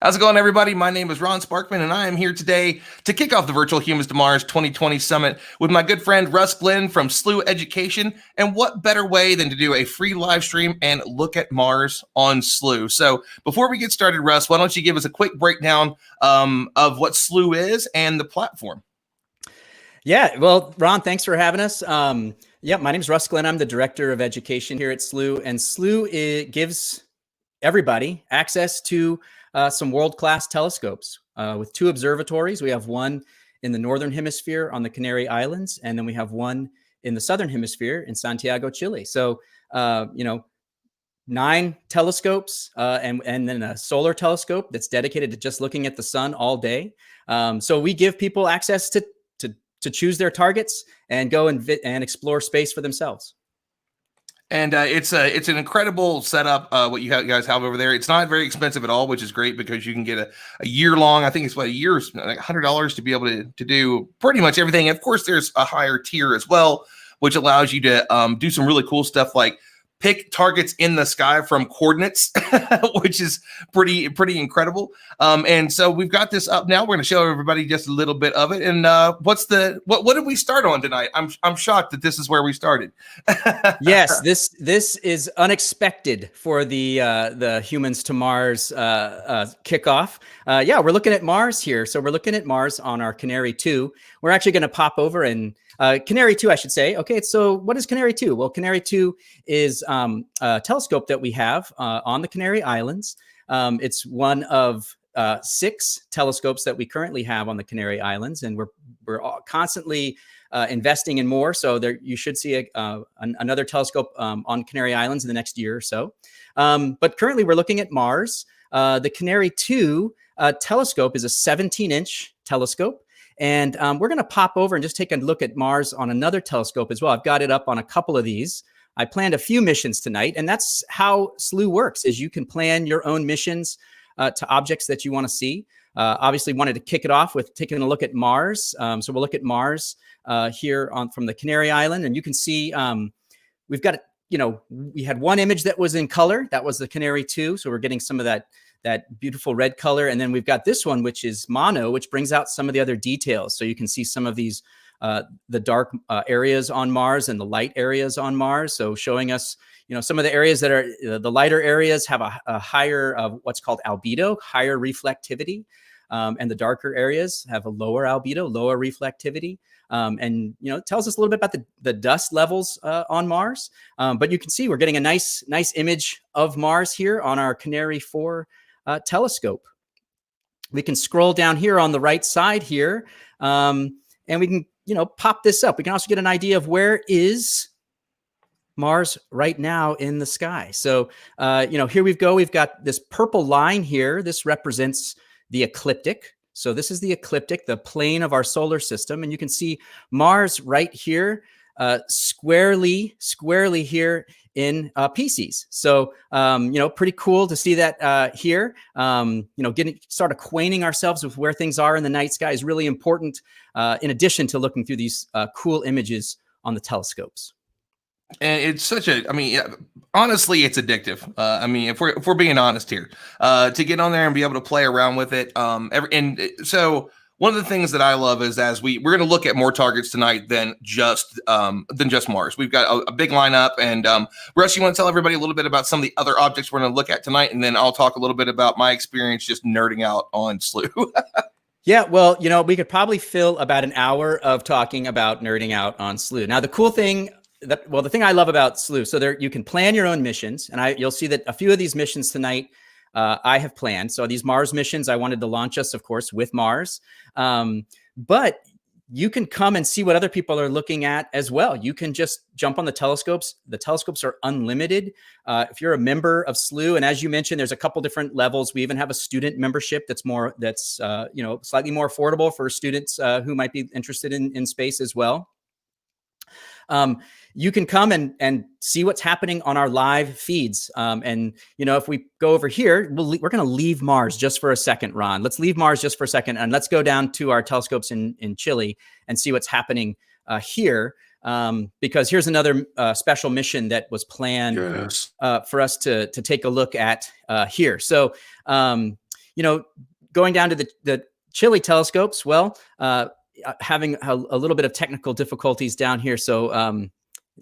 How's it going, everybody? My name is Ron Sparkman, and I am here today to kick off the virtual Humans to Mars 2020 Summit with my good friend Russ from Slooh Education. And what better way than to do a free live stream and look at Mars on Slooh? So before we get started, Russ, why don't you give us a quick breakdown of what Slooh is and the platform? Yeah, well, Ron, thanks for having us. Yeah, my name is Russ Glenn. I'm the Director of Education here at Slooh, and Slooh gives everybody access to some world-class telescopes with 2 observatories. We have one in the Northern Hemisphere on the Canary Islands, and then we have one in the Southern Hemisphere in Santiago, Chile. So, 9 telescopes and then a solar telescope that's dedicated to just looking at the sun all day. So we give people access to choose their targets and go and explore space for themselves. And it's an incredible setup, what you guys have over there. It's not very expensive at all, which is great because you can get a year long. I think it's a year, like $100 to be able to do pretty much everything. Of course, there's a higher tier as well, which allows you to do some really cool stuff like pick targets in the sky from coordinates, which is pretty incredible. And so we've got this up now. We're going to show everybody just a little bit of it. And what did we start on tonight? I'm shocked that this is where we started. Yes, this is unexpected for the Humans to Mars kickoff. Yeah, we're looking at Mars here. So we're looking at Mars on our Canary 2. We're actually going to pop over and Canary 2, I should say. Okay, so what is Canary 2? Well, Canary 2 is a telescope that we have on the Canary Islands. It's one of 6 telescopes that we currently have on the Canary Islands, and we're constantly investing in more. So there, you should see another telescope on Canary Islands in the next year or so. But currently, we're looking at Mars. The Canary 2 telescope is a 17-inch telescope. And we're going to pop over and just take a look at Mars on another telescope as well. I've got it up on a couple of these. I planned a few missions tonight, and that's how Slooh works, is you can plan your own missions to objects that you want to see. Obviously, wanted to kick it off with taking a look at Mars. So we'll look at Mars here from the Canary Island, and you can see we've got, we had one image that was in color. That was the Canary 2, so we're getting some of that beautiful red color. And then we've got this one, which is mono, which brings out some of the other details. So you can see some of these, the dark areas on Mars and the light areas on Mars. So showing us, some of the areas that are the lighter areas have a higher what's called albedo, higher reflectivity. And the darker areas have a lower albedo, lower reflectivity. And, it tells us a little bit about the dust levels on Mars. But you can see we're getting a nice image of Mars here on our Canary 4 telescope. We can scroll down here on the right side here, and we can, pop this up. We can also get an idea of where is Mars right now in the sky. So, here we go. We've got this purple line here. This represents the ecliptic. So this is the ecliptic, the plane of our solar system. And you can see Mars right here, squarely here in Pisces. So, pretty cool to see that here. Start acquainting ourselves with where things are in the night sky is really important, in addition to looking through these cool images on the telescopes. And it's honestly, it's addictive. If we're being honest here, to get on there and be able to play around with it. So one of the things that I love is we're going to look at more targets tonight than just Mars. We've got a big lineup, and Russ, you want to tell everybody a little bit about some of the other objects we're going to look at tonight, and then I'll talk a little bit about my experience just nerding out on Slooh. Yeah, well, we could probably fill about an hour of talking about nerding out on Slooh. Now, the cool thing. The thing I love about Slooh, so there you can plan your own missions, and you'll see that a few of these missions tonight I have planned. So these Mars missions, I wanted to launch us, of course, with Mars, but you can come and see what other people are looking at as well. You can just jump on the telescopes. The telescopes are unlimited. If you're a member of Slooh, and as you mentioned, there's a couple different levels. We even have a student membership that's slightly more affordable for students who might be interested in space as well. You can come and see what's happening on our live feeds. If we go over here, we're going to leave Mars just for a second, Ron. Let's leave Mars just for a second, and let's go down to our telescopes in Chile and see what's happening here. Because here's another special mission that was planned for us to take a look at here. So going down to the Chile telescopes, well, having a little bit of technical difficulties down here. So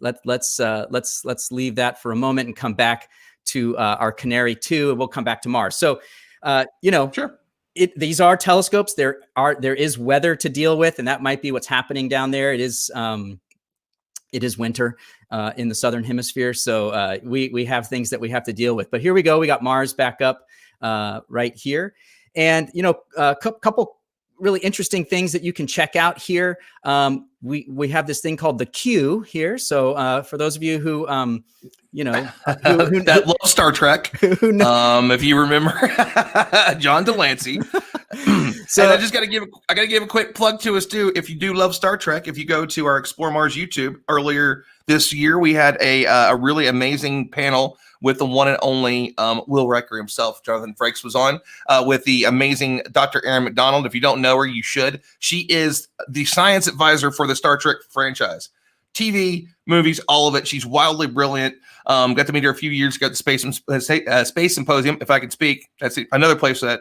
let's leave that for a moment and come back to our Canary 2, and we'll come back to Mars. So, Sure. These are telescopes. There is weather to deal with, and that might be what's happening down there. It is winter in the southern hemisphere, so we have things that we have to deal with. But here we go. We got Mars back up right here, and a couple really interesting things that you can check out here. We have this thing called the Q here. So for those of you who that love Star Trek, if you remember John Delancey. So and I got to give a quick plug to us too. If you do love Star Trek, if you go to our Explore Mars YouTube earlier this year, we had a really amazing panel with the one and only Will Riker himself. Jonathan Frakes was on with the amazing Dr. Erin McDonald. If you don't know her, you should. She is the science advisor for the Star Trek franchise. TV, movies, all of it. She's wildly brilliant. Got to meet her a few years ago at the Space Symposium. If I could speak, that's another place that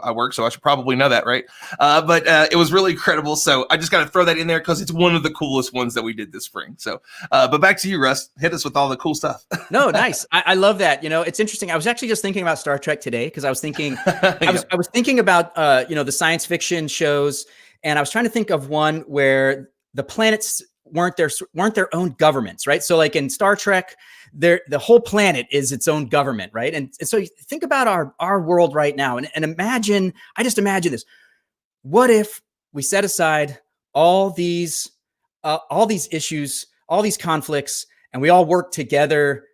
I work, so I should probably know that, right? But it was really incredible. So I just got to throw that in there because it's one of the coolest ones that we did this spring. So, but back to you, Russ. Hit us with all the cool stuff. No, nice. I love that. It's interesting. I was actually just thinking about Star Trek today because I was thinking, I was thinking about the science fiction shows, and I was trying to think of one where the planets weren't their own governments, right? So like in Star Trek, the whole planet is its own government, right? And so you think about our world right now, and imagine, I just imagine this. What if we set aside all these issues, all these conflicts, and we all work together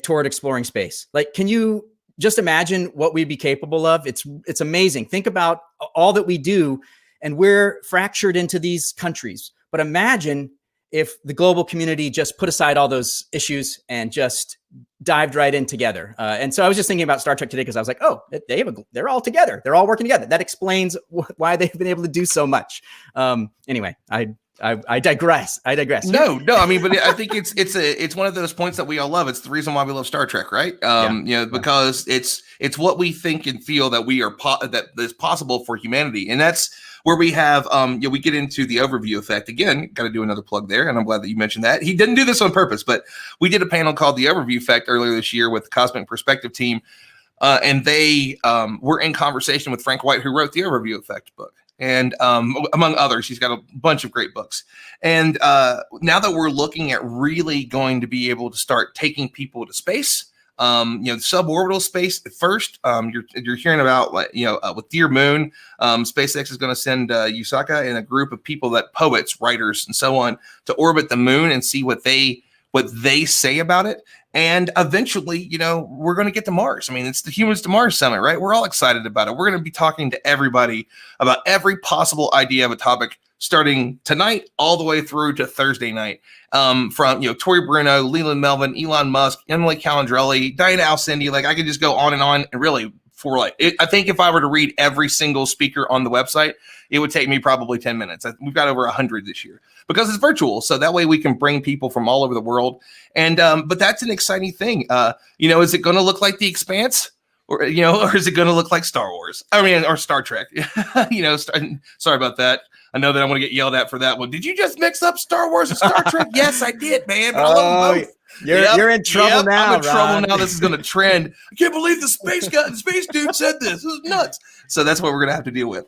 toward exploring space? Like, can you just imagine what we'd be capable of? It's amazing. Think about all that we do, and we're fractured into these countries. But imagine if the global community just put aside all those issues and just dived right in together. And so I was just thinking about Star Trek today because I was like, oh, they're all together. They're all working together. That explains why they've been able to do so much. Anyway, I digress. No. I mean, but I think it's one of those points that we all love. It's the reason why we love Star Trek, right? Because it's what we think and feel that we are that is possible for humanity, and that's where we have we get into the overview effect. Again, got to do another plug there, and I'm glad that you mentioned that. He didn't do this on purpose, but we did a panel called the Overview Effect earlier this year with the Cosmic Perspective team, and they were in conversation with Frank White, who wrote the Overview Effect book. And among others, he's got a bunch of great books. And now that we're looking at really going to be able to start taking people to space, suborbital space at first, you're hearing about with Dear Moon, SpaceX is going to send Yusaka and a group of people, poets, writers, and so on, to orbit the moon and see what they say about it. And eventually, we're going to get to Mars. I mean, it's the HumanstoMars Summit, right? We're all excited about it. We're going to be talking to everybody about every possible idea of a topic, starting tonight all the way through to Thursday night. From Tori Bruno, Leland Melvin, Elon Musk, Emily Calandrelli, Diana Alcindi. Like, I could just go on, and really I think if I were to read every single speaker on the website, it would take me probably 10 minutes. We've got over 100 this year because it's virtual. So that way we can bring people from all over the world. And, but that's an exciting thing. Is it going to look like The Expanse? Or is it going to look like Star Wars? Or Star Trek? Sorry about that. I know that I'm going to get yelled at for that one. Did you just mix up Star Wars and Star Trek? Yes, I did, man. But I love them both. You're in trouble now. I'm in trouble now. This is going to trend. I can't believe the space dude said this. This is nuts. So that's what we're going to have to deal with.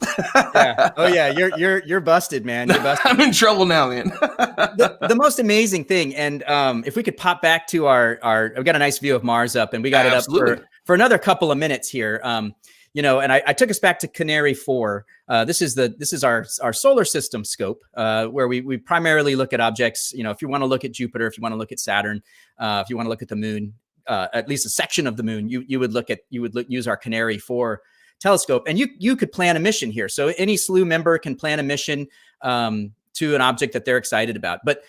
Yeah. Oh yeah, you're busted, man. You're busted. I'm in trouble now, man. the most amazing thing, and if we could pop back to our we've got a nice view of Mars up, and we got it up for another couple of minutes here. And I took us back to Canary 4. This is our solar system scope, where we primarily look at objects. If you want to look at Jupiter, if you want to look at Saturn, if you want to look at the moon, at least a section of the moon, you would use our Canary 4 telescope, and you could plan a mission here. So any Slooh member can plan a mission to an object that they're excited about. But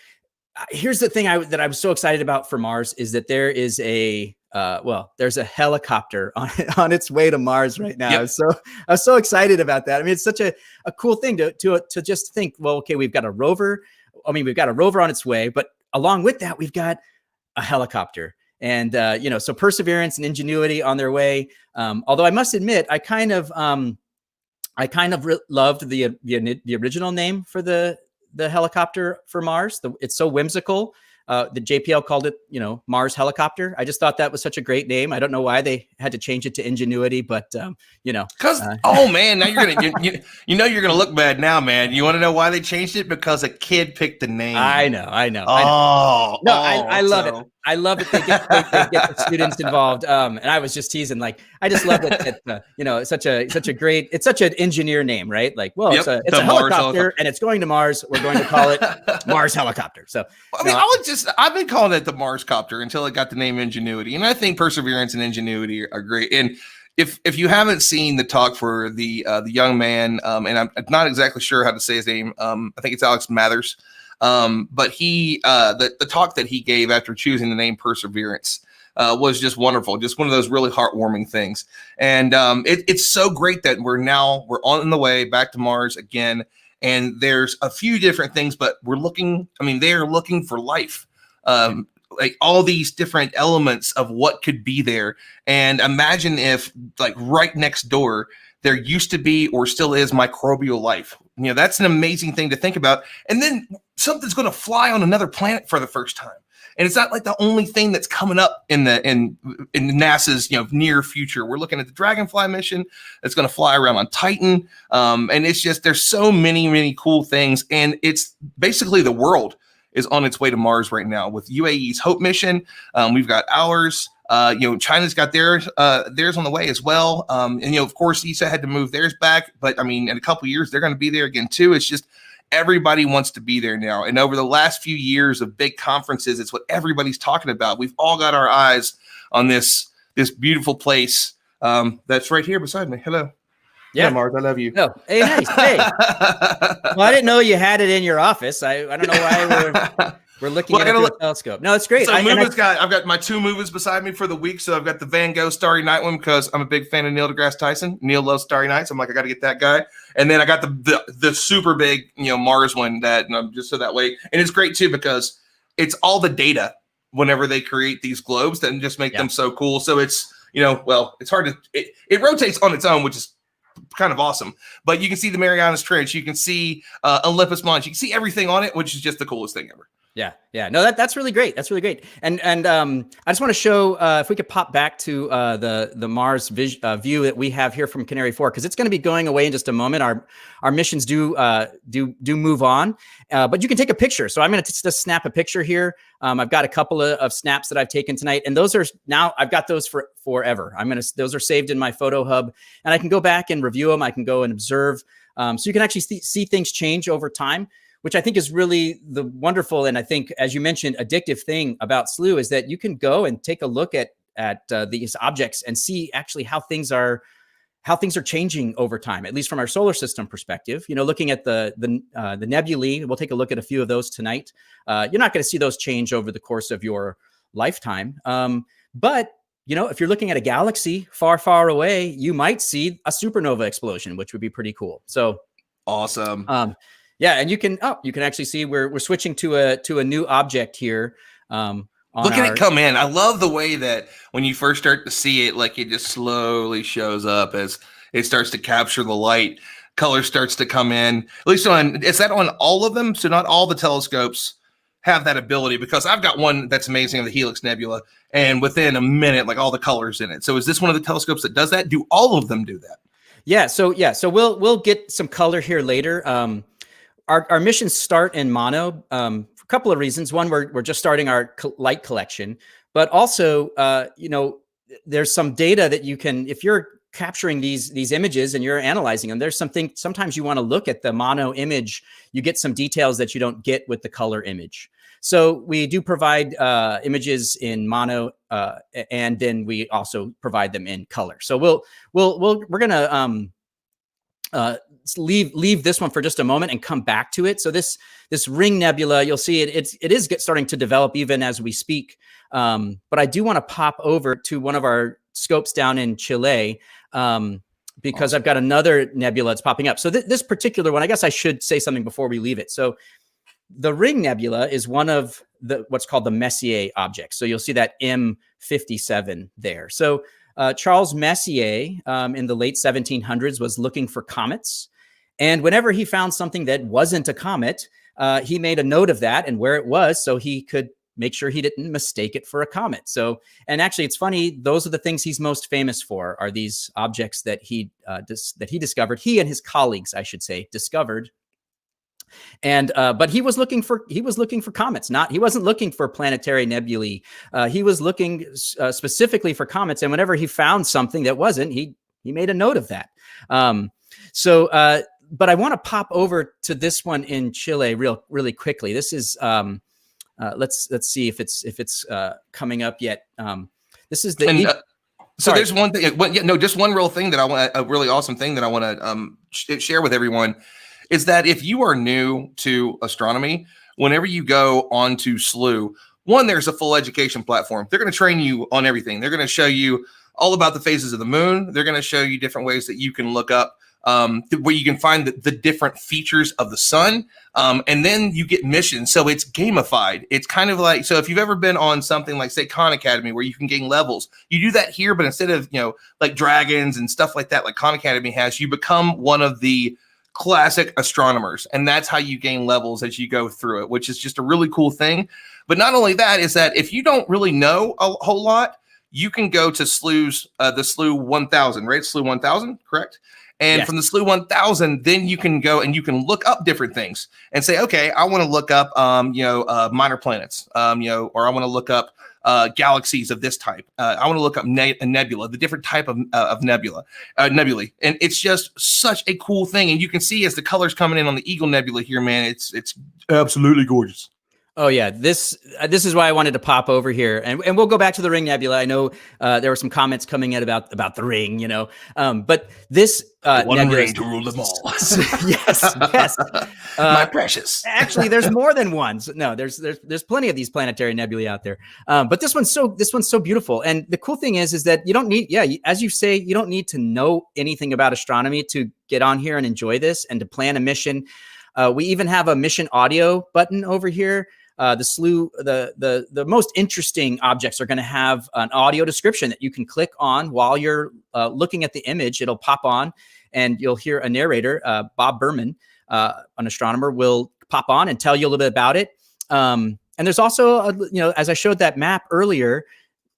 here's the thing that I was so excited about for Mars is that there is there's a helicopter on its way to Mars right now. Yep. So I was so excited about that. I mean, it's such a cool thing to just think, well, okay, we've got a rover. We've got a rover on its way, but along with that, we've got a helicopter. And so Perseverance and Ingenuity on their way. Although I must admit, I kind of loved the original name for the helicopter for Mars. It's so whimsical. The JPL called it, Mars helicopter. I just thought that was such a great name. I don't know why they had to change it to Ingenuity, but because oh man, now you're gonna you're gonna look bad now, man. You want to know why they changed it? Because a kid picked the name. I know. I love it. I love it. They get the students involved. And I was just teasing, like, I just love it. It's such a great, it's such an engineer name, right? Like, well, it's a helicopter and it's going to Mars. We're going to call it Mars helicopter. So, I've been calling it the Mars copter until it got the name Ingenuity. And I think Perseverance and Ingenuity are great. And if you haven't seen the talk for the young man, and I'm not exactly sure how to say his name. I think it's Alex Mathers. But he, the talk that he gave after choosing the name Perseverance, was just wonderful. Just one of those really heartwarming things. And, it's so great that we're on the way back to Mars again. And there's a few different things, but they're looking for life. Like all these different elements of what could be there. And imagine if, like, right next door, there used to be or still is microbial life. That's an amazing thing to think about. And then something's going to fly on another planet for the first time. And it's not like the only thing that's coming up in NASA's near future. We're looking at the Dragonfly mission that's going to fly around on Titan. And it's just, there's so many cool things. And it's basically the world is on its way to Mars right now with UAE's Hope mission. We've got ours. China's got theirs on the way as well. And of course, ESA had to move theirs back, but in a couple of years, they're going to be there again too. It's just everybody wants to be there now. And over the last few years of big conferences, it's what everybody's talking about. We've all got our eyes on this beautiful place that's right here beside me. Hello. Yeah, Mars, I love you. Oh, hey, nice. Hey. Well, I didn't know you had it in your office. I don't know why we're looking at it through a telescope. No, it's great. So I've got my two movies beside me for the week. So I've got the Van Gogh Starry Night one because I'm a big fan of Neil deGrasse Tyson. Neil loves Starry Nights. I'm like, I got to get that guy. And then I got the super big Mars one just so that way. And it's great too because it's all the data whenever they create these globes that just make them so cool. So it's it's hard to it rotates on its own, which is kind of awesome, but you can see the Marianas Trench, you can see Olympus Mons, you can see everything on it, which is just the coolest thing ever. Yeah. No, that's really great. That's really great. And I just want to show if we could pop back to the Mars view that we have here from Canary 4, because it's going to be going away in just a moment. Our missions do move on, but you can take a picture. So I'm going to just snap a picture here. I've got a couple of snaps that I've taken tonight, and those are now I've got those for forever. Those are saved in my photo hub, and I can go back and review them. I can go and observe, so you can actually see things change over time, which I think is really the wonderful, and I think, as you mentioned, addictive thing about Slooh is that you can go and take a look at these objects and see actually how things are changing over time, at least from our solar system perspective. Looking at the nebulae, we'll take a look at a few of those tonight. You're not going to see those change over the course of your lifetime, but if you're looking at a galaxy far, far away, you might see a supernova explosion, which would be pretty cool. So awesome. Yeah, and you can actually see we're switching to a new object here. Look at it come in. I love the way that when you first start to see it, like it just slowly shows up as it starts to capture the light. Color starts to come in. At least is that on all of them? So not all the telescopes have that ability, because I've got one that's amazing of the Helix Nebula, and within a minute, like all the colors in it. So is this one of the telescopes that does that? Do all of them do that? Yeah. So we'll get some color here later. Our missions start in mono for a couple of reasons. One, we're just starting our light collection, but also, there's some data that you can, if you're capturing these images and you're analyzing them, there's sometimes you want to look at the mono image, you get some details that you don't get with the color image. So we do provide images in mono, and then we also provide them in color. So we're gonna leave this one for just a moment and come back to it. So this ring nebula, you'll see it is starting to develop even as we speak. But I do want to pop over to one of our scopes down in Chile, because I've got another nebula that's popping up. So this particular one, I guess I should say something before we leave it. So the Ring Nebula is one of what's called the Messier object. So you'll see that M57 there. So Charles Messier in the late 1700s was looking for comets. And whenever he found something that wasn't a comet, he made a note of that and where it was so he could make sure he didn't mistake it for a comet. So, and actually it's funny, those are the things he's most famous for, are these objects that he discovered, he and his colleagues, I should say, discovered. And but he was looking for comets. He wasn't looking for planetary nebulae. He was looking specifically for comets. And whenever he found something that wasn't, he made a note of that. But I want to pop over to this one in Chile really quickly. This is let's see if it's coming up yet. This is the. So there's one thing. Just one real thing that I want. A really awesome thing that I want to share with everyone is that if you are new to astronomy, whenever you go onto Slooh, there's a full education platform. They're going to train you on everything. They're going to show you all about the phases of the moon. They're going to show you different ways that you can look up where you can find the different features of the sun. And then you get missions. So it's gamified. It's kind of like, so if you've ever been on something like, say, Khan Academy, where you can gain levels, you do that here, but instead of, like dragons and stuff like that, like Khan Academy has, you become one of the classic astronomers. And that's how you gain levels as you go through it, which is just a really cool thing. But not only that, is that if you don't really know a whole lot, you can go to Slooh's, the Slooh 1000, right? Slooh 1000, correct? And from the Slooh 1000, then you can go and you can look up different things and say, okay, I want to look up, minor planets, or I want to look up galaxies of this type. I want to look up a nebula, the different type of nebulae. And it's just such a cool thing. And you can see as the colors coming in on the Eagle Nebula here, man, it's absolutely gorgeous. Oh yeah, this is why I wanted to pop over here, and we'll go back to the Ring Nebula. I know there were some comments coming in about the ring, but this one ring to rule them all. yes, my precious. Actually, there's more than one. No, there's plenty of these planetary nebulae out there, but this one's so beautiful. And the cool thing is that you don't need, as you say, you don't need to know anything about astronomy to get on here and enjoy this and to plan a mission. We even have a mission audio button over here. The Slooh, the most interesting objects are going to have an audio description that you can click on while you're looking at the image. It'll pop on and you'll hear a narrator, Bob Berman, an astronomer, will pop on and tell you a little bit about it. And there's also, as I showed that map earlier,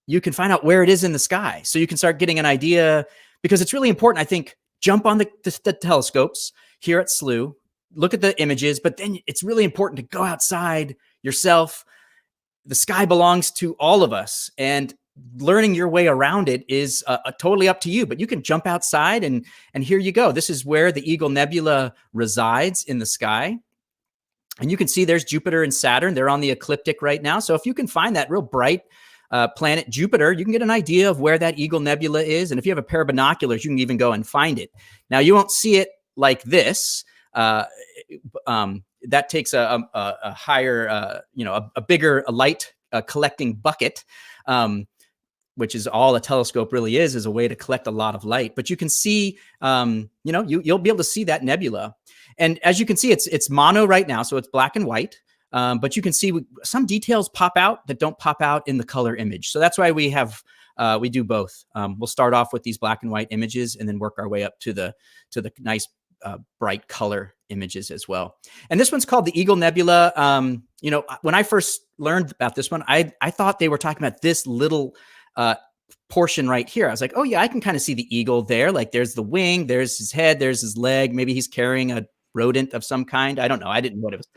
you can find out where it is in the sky. So you can start getting an idea, because it's really important, I think, jump on the telescopes here at Slooh, look at the images, but then it's really important to go outside yourself. The sky belongs to all of us, and learning your way around it is totally up to you, but you can jump outside and here you go. This is where the Eagle Nebula resides in the sky. And you can see there's Jupiter and Saturn. They're on the ecliptic right now. So if you can find that real bright planet Jupiter, you can get an idea of where that Eagle Nebula is. And if you have a pair of binoculars, you can even go and find it. Now, you won't see it like this. That takes a higher, a bigger light collecting bucket, which is all a telescope really is a way to collect a lot of light. But you can see, you'll be able to see that nebula. And as you can see, it's mono right now, so it's black and white. But you can see some details pop out that don't pop out in the color image. So that's why we do both. We'll start off with these black and white images and then work our way up to the nice bright color images as well. And this one's called the Eagle Nebula. When I first learned about this one, I thought they were talking about this little portion right here. I was like, oh yeah, I can kind of see the eagle there. Like there's the wing, there's his head, there's his leg. Maybe he's carrying a rodent of some kind. I don't know. I didn't know what it was.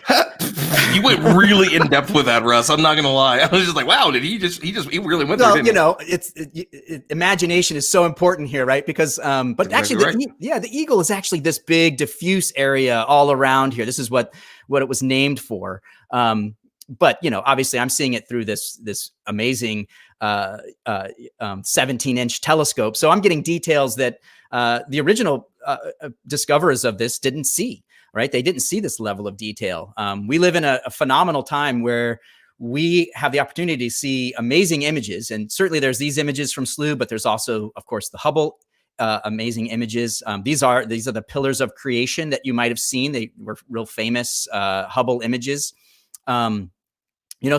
You went really in depth with that, Russ. I'm not going to lie. I was just like, wow, did he really went there, didn't he? Imagination is so important here, right? Because, but actually, the eagle is actually this big diffuse area all around here. This is what it was named for. But, obviously I'm seeing it through this amazing 17-inch telescope. So I'm getting details that the original discoverers of this didn't see, right? They didn't see this level of detail. We live in a phenomenal time where we have the opportunity to see amazing images. And certainly there's these images from Slooh, but there's also, of course, the Hubble amazing images. These are the pillars of creation that you might have seen. They were real famous Hubble images.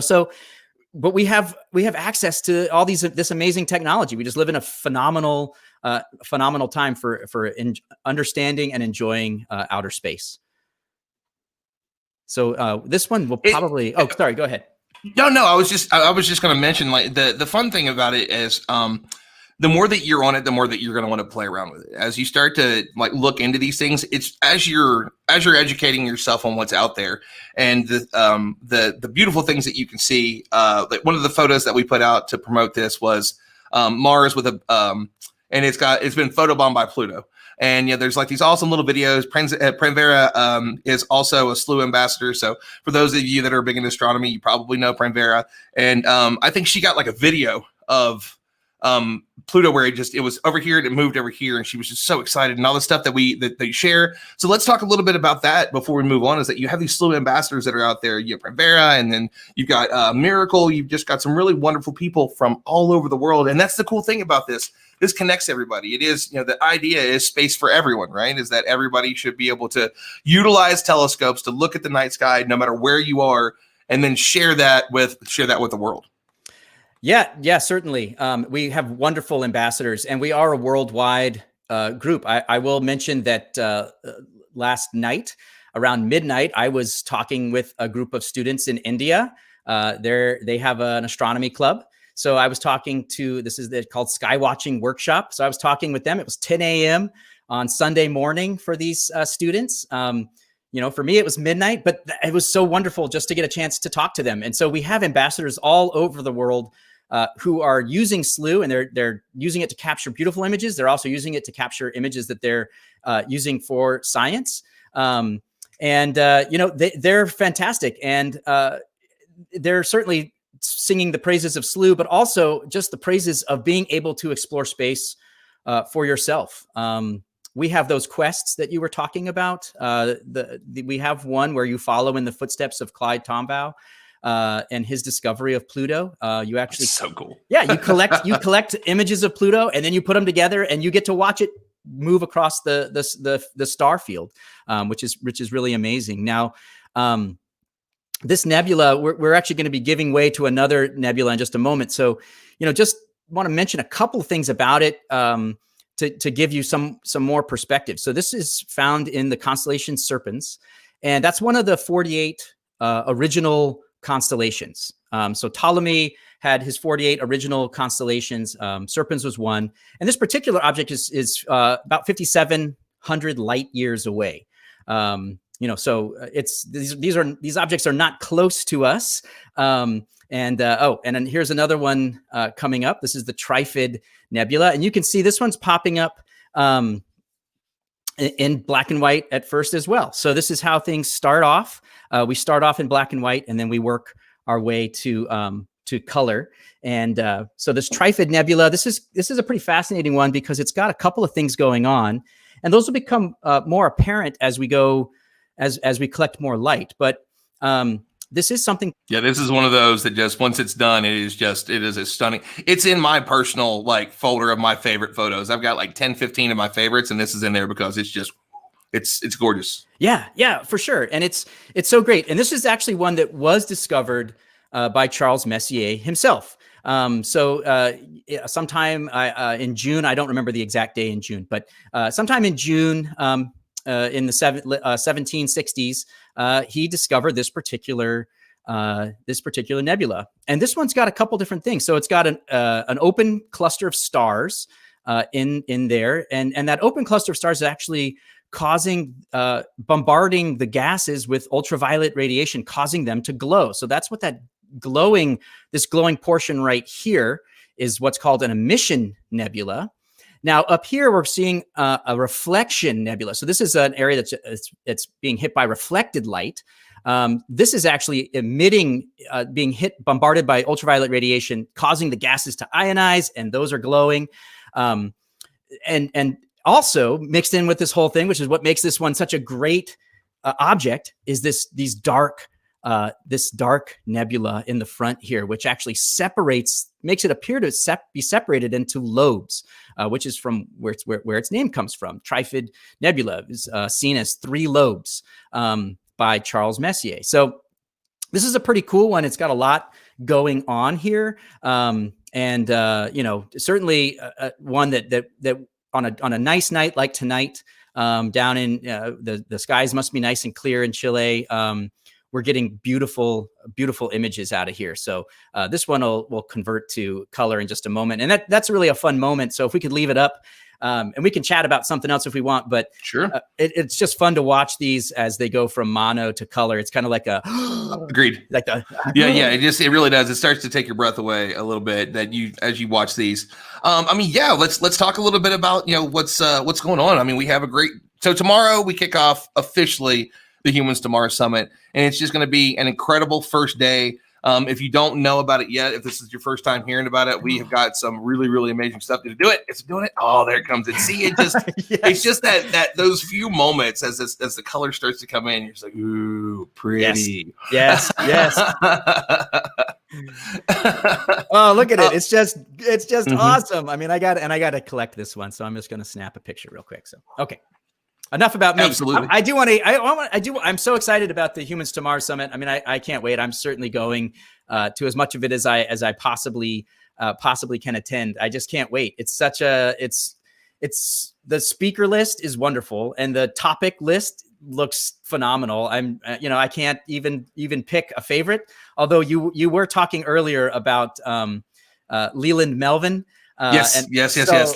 So, but we have access to all this amazing technology. We just live in a phenomenal time for understanding and enjoying outer space. So this one will probably. Sorry, go ahead. No, I was just going to mention, like, the fun thing about it is, the more that you're on it, the more that you're going to want to play around with it. As you start to like look into these things, it's as you're educating yourself on what's out there, and the beautiful things that you can see. Like one of the photos that we put out to promote this was Mars with and it's been photobombed by Pluto. And there's like these awesome little videos. Pranvera is also a Slooh ambassador. So for those of you that are big in astronomy, you probably know Pranvera. And I think she got like a video of Pluto where it was over here and it moved over here, and she was just so excited, and all the stuff that they share. So let's talk a little bit about that before we move on. Is that you have these Slooh ambassadors that are out there. You have Pranvera, and then you've got Miracle. You've just got some really wonderful people from all over the world, and that's the cool thing about this. This connects everybody. It is, the idea is space for everyone, right? Is that everybody should be able to utilize telescopes to look at the night sky, no matter where you are, and then share that with the world. Yeah, certainly. We have wonderful ambassadors, and we are a worldwide group. I will mention that last night around midnight, I was talking with a group of students in India. They have an astronomy club. So I was talking to, called Sky Watching Workshop. So I was talking with them. It was 10 a.m. on Sunday morning for these students. For me, it was midnight, but it was so wonderful just to get a chance to talk to them. And so we have ambassadors all over the world who are using Slooh, and they're using it to capture beautiful images. They're also using it to capture images that they're using for science. They're fantastic. And they're certainly singing the praises of Slooh, but also just the praises of being able to explore space for yourself. We have those quests that you were talking about. We have one where you follow in the footsteps of Clyde Tombaugh and his discovery of Pluto. You actually, that's so cool. Yeah, you collect images of Pluto, and then you put them together, and you get to watch it move across the star field, which is really amazing. Now, this nebula, we're actually going to be giving way to another nebula in just a moment. So, just want to mention a couple of things about it to give you some more perspective. So this is found in the constellation Serpens, and that's one of the 48 original constellations. So Ptolemy had his 48 original constellations. Serpens was one, and this particular object is about 5,700 light years away. So it's these objects are not close to us. And then here's another one coming up. This is the Trifid Nebula, and you can see this one's popping up in black and white at first as well. So this is how things start off. We start off in black and white, and then we work our way to color. And so this Trifid Nebula, this is a pretty fascinating one because it's got a couple of things going on, and those will become more apparent as we go. As we collect more light. But this is something. Yeah, this is one of those that just once it's done, it is a stunning. It's in my personal folder of my favorite photos. I've got 10, 15 of my favorites, and this is in there because it's gorgeous. Yeah, for sure. And it's so great. And this is actually one that was discovered by Charles Messier himself. Sometime in June, I don't remember the exact day in June, but sometime in June, in the 1760s, he discovered this particular nebula, and this one's got a couple different things. So it's got an open cluster of stars in there, and that open cluster of stars is actually bombarding the gases with ultraviolet radiation, causing them to glow. So that's what this glowing portion right here is what's called an emission nebula. Now, up here, we're seeing a reflection nebula. So this is an area that's being hit by reflected light. This is actually emitting, bombarded by ultraviolet radiation, causing the gases to ionize, and those are glowing. And also mixed in with this whole thing, which is what makes this one such a great object, is this dark nebula in the front here, which actually makes it appear to be separated into lobes, which is from where its name comes from. Trifid Nebula is seen as 3 lobes by Charles Messier. So this is a pretty cool one. It's got a lot going on here. Certainly one that on a nice night like tonight, down in the skies must be nice and clear in Chile. We're getting beautiful images out of here. So this one will convert to color in just a moment. And that's really a fun moment. So if we could leave it up, and we can chat about something else if we want, but sure, it's just fun to watch these as they go from mono to color. It's kind of like a agreed. Like the yeah. It really does. It starts to take your breath away a little bit as you watch these. Let's talk a little bit about what's going on. I mean, we have so tomorrow we kick off officially the Humans to Mars Summit, and it's just going to be an incredible first day. If you don't know about it yet, if this is your first time hearing about it, we have got some really, really amazing stuff to do it. It's doing it. Oh, there it comes. And see, it just yes. It's just that those few moments as the color starts to come in, you're just like, ooh, pretty. Yes. Oh, look at it. It's just awesome. I mean, I got to collect this one, so I'm just going to snap a picture real quick. So, okay. Enough about me. Absolutely. I'm so excited about the Humans to Mars Summit. I mean, I can't wait. I'm certainly going to as much of it as I possibly can attend. I just can't wait. It's the speaker list is wonderful, and the topic list looks phenomenal. I can't even pick a favorite. Although you were talking earlier about Leland Melvin. Yes.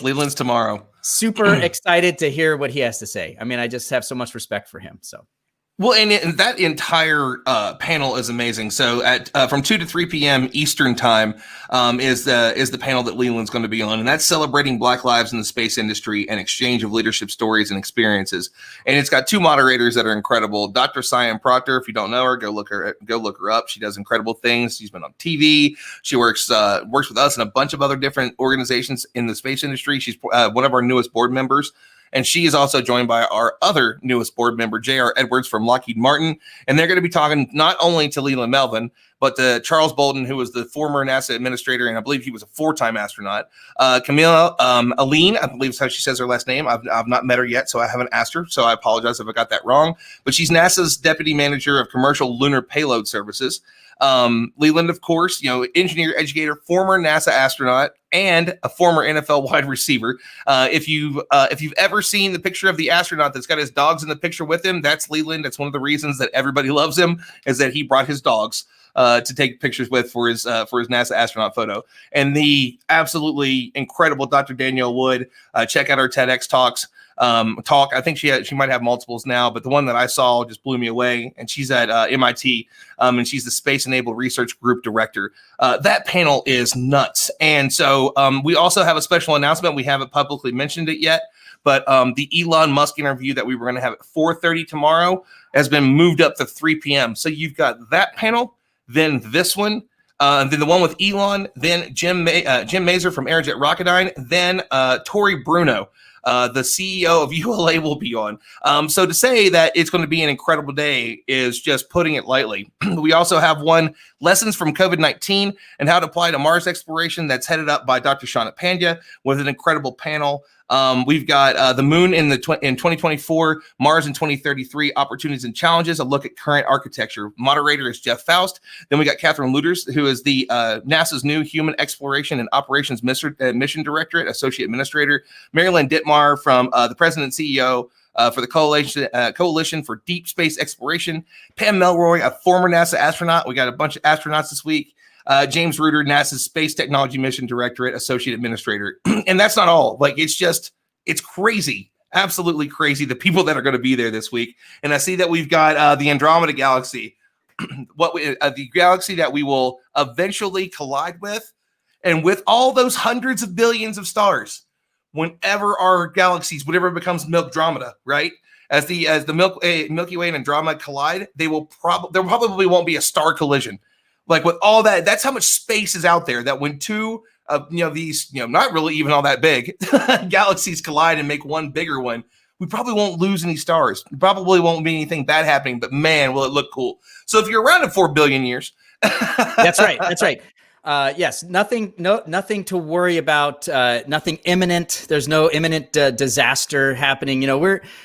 Leland's tomorrow. Super excited to hear what he has to say. I mean, I just have so much respect for him. So. Well, and that entire panel is amazing. So at from 2 to 3 p.m. Eastern time is the panel that Leland's going to be on, and that's celebrating Black lives in the space industry and exchange of leadership stories and experiences. And it's got two moderators that are incredible. Dr. Cyan Proctor, if you don't know her, go look her up. She does incredible things. She's been on TV. She works with us and a bunch of other different organizations in the space industry. She's one of our newest board members. And she is also joined by our other newest board member, J.R. Edwards from Lockheed Martin. And they're going to be talking not only to Leland Melvin, but to Charles Bolden, who was the former NASA administrator, and I believe he was a 4-time astronaut. Camilla Aline, I believe is how she says her last name. I've not met her yet, so I haven't asked her. So I apologize if I got that wrong. But she's NASA's Deputy Manager of Commercial Lunar Payload Services. Leland, of course, engineer, educator, former NASA astronaut, and a former NFL wide receiver. If you've ever seen the picture of the astronaut that's got his dogs in the picture with him, that's Leland. That's one of the reasons that everybody loves him, is that he brought his dogs to take pictures with for his NASA astronaut photo. And the absolutely incredible Dr. Danielle Wood. Check out our TEDx talk. I think she might have multiples now, but the one that I saw just blew me away. And she's at MIT, and she's the Space Enabled Research Group Director. That panel is nuts. And so we also have a special announcement. We haven't publicly mentioned it yet, but the Elon Musk interview that we were going to have at 4:30 tomorrow has been moved up to 3 p.m. So you've got that panel, then this one, then the one with Elon, then Jim Mazer from Aerojet Rocketdyne, then Tori Bruno, the CEO of ULA, will be on. So to say that it's going to be an incredible day is just putting it lightly. We also have one, Lessons from COVID-19 and How to Apply to Mars Exploration, that's headed up by Dr. Shauna Pandya with an incredible panel. We've got the Moon in 2024, Mars in 2033, Opportunities and Challenges, a look at current architecture. Moderator is Jeff Faust. Then we got Catherine Luters, who is the NASA's new Human Exploration and Operations Mission Directorate, Associate Administrator. Marilyn Dittmar from the President and CEO for the Coalition for Deep Space Exploration. Pam Melroy, a former NASA astronaut. We got a bunch of astronauts this week. James Reuter, NASA's Space Technology Mission Directorate, Associate Administrator. And that's not all. It's crazy. Absolutely crazy, the people that are going to be there this week. And I see that we've got the Andromeda Galaxy, the galaxy that we will eventually collide with. And with all those hundreds of billions of stars, whenever our galaxies, whatever becomes Milkdromeda, right? As the Milky Way and Andromeda collide, there probably won't be a star collision. Like with all that, that's how much space is out there, that when two of these, not really even all that big galaxies collide and make one bigger one, we probably won't lose any stars. Probably won't be anything bad happening, but man, will it look cool. So if you're around in 4 billion years. That's right. That's right. Yes, nothing to worry about, nothing imminent. There's no imminent disaster happening.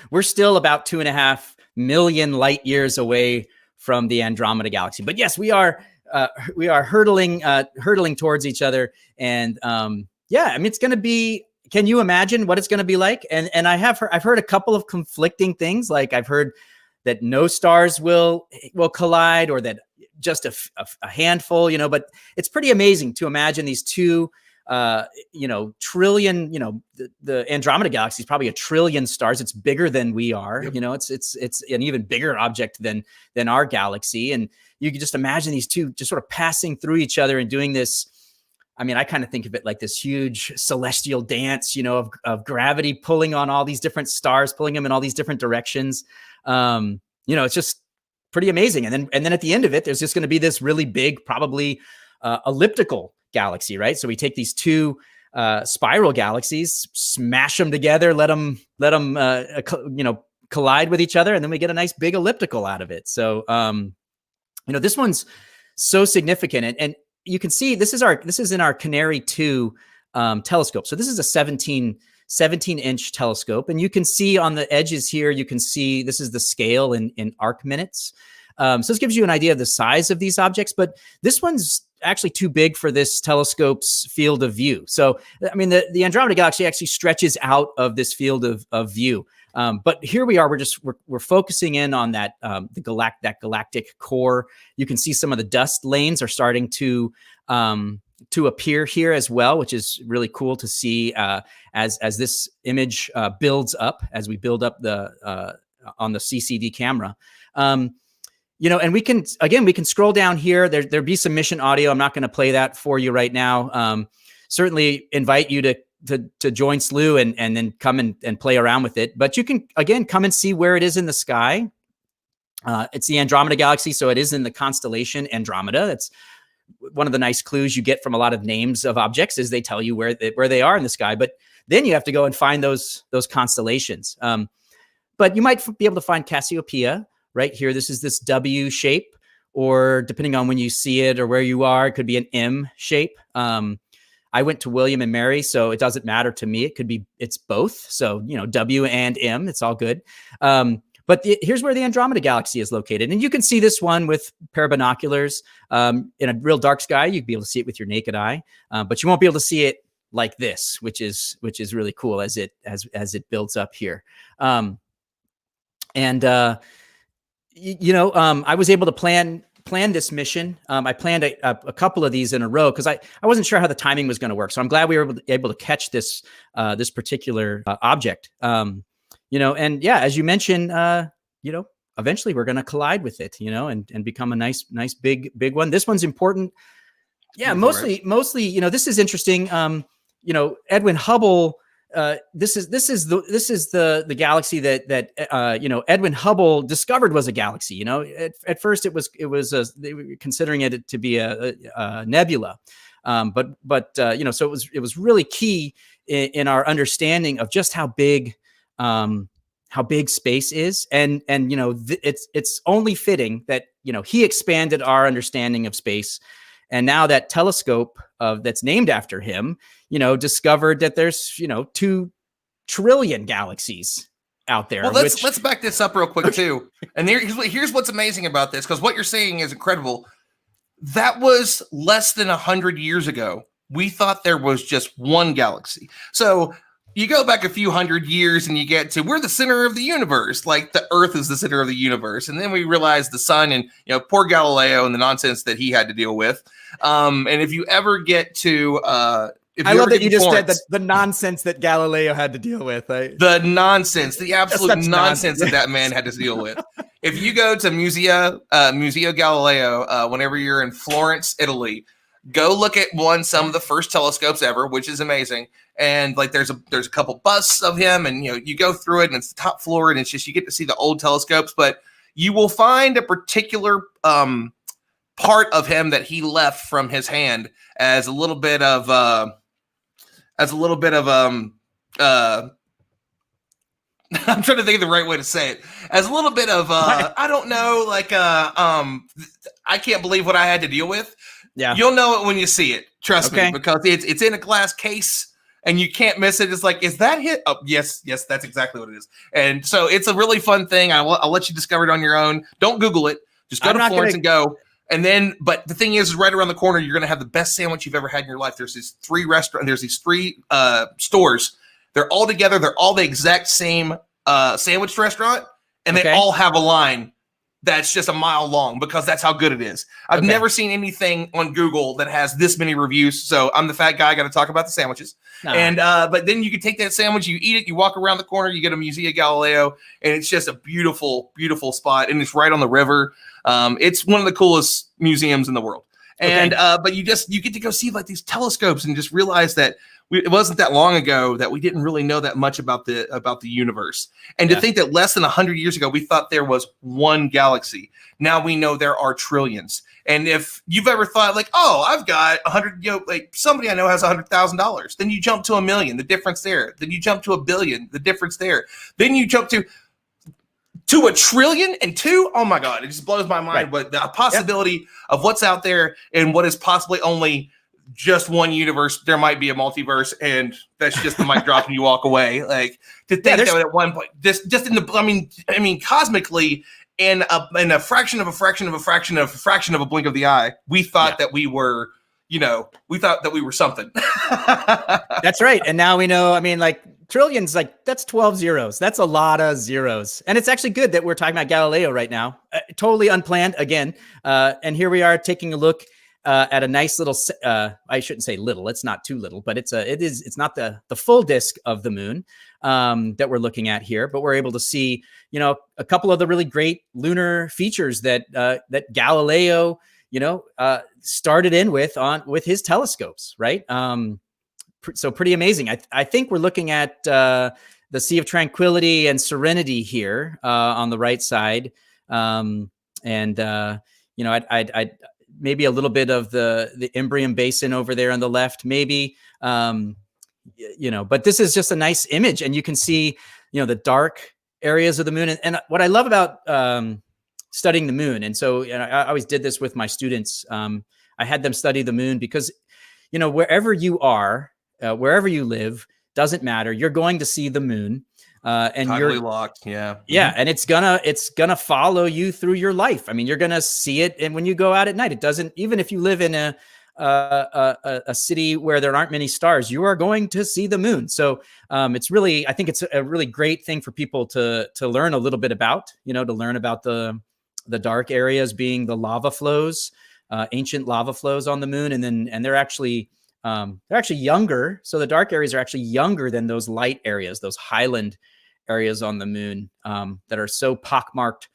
We're still about 2.5 million light years away from the Andromeda Galaxy. But yes, we are hurtling towards each other, and yeah, I mean, it's going to be. Can you imagine what it's going to be like? And I've heard a couple of conflicting things. Like I've heard that no stars will collide, or that just a handful. But it's pretty amazing to imagine these two. Trillion, the Andromeda Galaxy is probably 1 trillion stars. It's bigger than we are. Yep. It's an even bigger object than our galaxy. And you can just imagine these two just sort of passing through each other and doing this. I mean, I kind of think of it like this huge celestial dance, of gravity pulling on all these different stars, pulling them in all these different directions. It's just pretty amazing. And then at the end of it, there's just going to be this really big, probably elliptical galaxy, right? So we take these two spiral galaxies, smash them together, let them collide with each other, and then we get a nice big elliptical out of it. So this one's so significant, and you can see this is in our Canary 2 telescope. So this is a 17-inch telescope, and you can see on the edges here, you can see this is the scale in arc minutes. So this gives you an idea of the size of these objects, but this one's actually too big for this telescope's field of view. So, I mean, the Andromeda Galaxy actually stretches out of this field of view. But here we are, we're focusing in on that, that galactic core. You can see some of the dust lanes are starting to appear here as well, which is really cool to see as this image builds up, as we build up on the CCD camera. And we can scroll down here. There'll be some mission audio. I'm not going to play that for you right now. Certainly invite you to join Slooh and then come and play around with it. But you can, again, come and see where it is in the sky. It's the Andromeda Galaxy, so it is in the constellation Andromeda. That's one of the nice clues you get from a lot of names of objects, is they tell you where they are in the sky. But then you have to go and find those constellations. But you might be able to find Cassiopeia. Right here, this is this W shape, or depending on when you see it or where you are, it could be an M shape. I went to William and Mary, so it doesn't matter to me. It's both. So, W and M, it's all good. But here's where the Andromeda Galaxy is located. And you can see this one with pair of binoculars. In a real dark sky, you'd be able to see it with your naked eye, but you won't be able to see it like this, which is really cool as it builds up here. I was able to plan this mission. I planned a couple of these in a row because I wasn't sure how the timing was going to work. So I'm glad we were able to catch this particular object. And yeah, as you mentioned, eventually we're going to collide with it, and become a nice big one. This one's important. Yeah, mostly, this is interesting. Edwin Hubble. This is the galaxy that Edwin Hubble discovered was a galaxy. At first it was they were considering it to be a nebula, but so it was really key in our understanding of just how big space is, and it's only fitting that he expanded our understanding of space. And now that telescope that's named after him, discovered that there's 2 trillion galaxies out there. Well, let's back this up real quick too. And here's what's amazing about this, because what you're saying is incredible. That was less than 100 years ago. We thought there was just one galaxy. So you go back a few hundred years and you get to, we're the center of the universe, like the Earth is the center of the universe. And then we realize the sun, and poor Galileo and the nonsense that he had to deal with. And if you ever get to I love that you just said the nonsense that Galileo had to deal with. The nonsense, the absolute nonsense that man had to deal with. If you go to Museo Galileo, whenever you're in Florence, Italy, go look at some of the first telescopes ever, which is amazing. And like there's a couple busts of him, and you go through it, and it's the top floor, and it's just, you get to see the old telescopes, but you will find a particular part of him that he left from his hand as a little bit of I'm trying to think of the right way to say it. As a little bit of I don't know, I can't believe what I had to deal with. Yeah, you'll know it when you see it. Trust me, because it's in a glass case and you can't miss it. It's like, is that it? Oh, yes, that's exactly what it is. And so it's a really fun thing. I'll let you discover it on your own. Don't Google it. Just go to Florence and go. And then, but the thing is right around the corner, you're going to have the best sandwich you've ever had in your life. There's these 3 restaurants. There's these 3 stores. They're all together. They're all the exact same sandwich restaurant. And they all have a line that's just a mile long because that's how good it is. I've never seen anything on Google that has this many reviews. So I'm the fat guy. I got to talk about the sandwiches. And but then you can take that sandwich, you eat it, you walk around the corner, you get a Museum Galileo, and it's just a beautiful, beautiful spot. And it's right on the river. It's one of the coolest museums in the world. And but you get to go see like these telescopes and just realize that it wasn't that long ago that we didn't really know that much about the universe. And to think that less than 100 years ago, we thought there was one galaxy. Now we know there are trillions. And if you've ever thought like, oh, I've got 100, like somebody I know has $100,000, then you jump to 1 million, the difference there. Then you jump to 1 billion, the difference there. Then you jump to 1 trillion and 2. Oh my God, it just blows my mind. But the possibility of what's out there and what is possibly only just one universe, there might be a multiverse, and that's just the mic drop and you walk away. Like to think that at one point, just in the, I mean, cosmically, in a fraction of a blink of the eye, we thought that we were, we thought that we were something. That's right. And now we know, I mean, like trillions, like that's 12 zeros. That's a lot of zeros. And it's actually good that we're talking about Galileo right now. Totally unplanned again. And here we are taking a look at a nice little, I shouldn't say little, it's not too little, but it's not the full disk of the moon that we're looking at here, but we're able to see, a couple of the really great lunar features that Galileo, started in with his telescopes, right? So pretty amazing. I think we're looking at the Sea of Tranquility and Serenity here on the right side. I'd maybe a little bit of the Imbrium Basin over there on the left, maybe, but this is just a nice image, and you can see, the dark areas of the moon. And what I love about studying the moon, and so I always did this with my students. I had them study the moon because, wherever you are, wherever you live, doesn't matter. You're going to see the moon. And you're locked. Yeah. And it's gonna follow you through your life. I mean, you're gonna see it. And when you go out at night, it doesn't, even if you live in a city where there aren't many stars, you are going to see the moon. So it's really, I think it's a really great thing for people to learn a little bit about, to learn about the dark areas being the lava flows, ancient lava flows on the moon. And they're actually younger. So the dark areas are actually younger than those light areas, those highland areas on the moon that are so pockmarked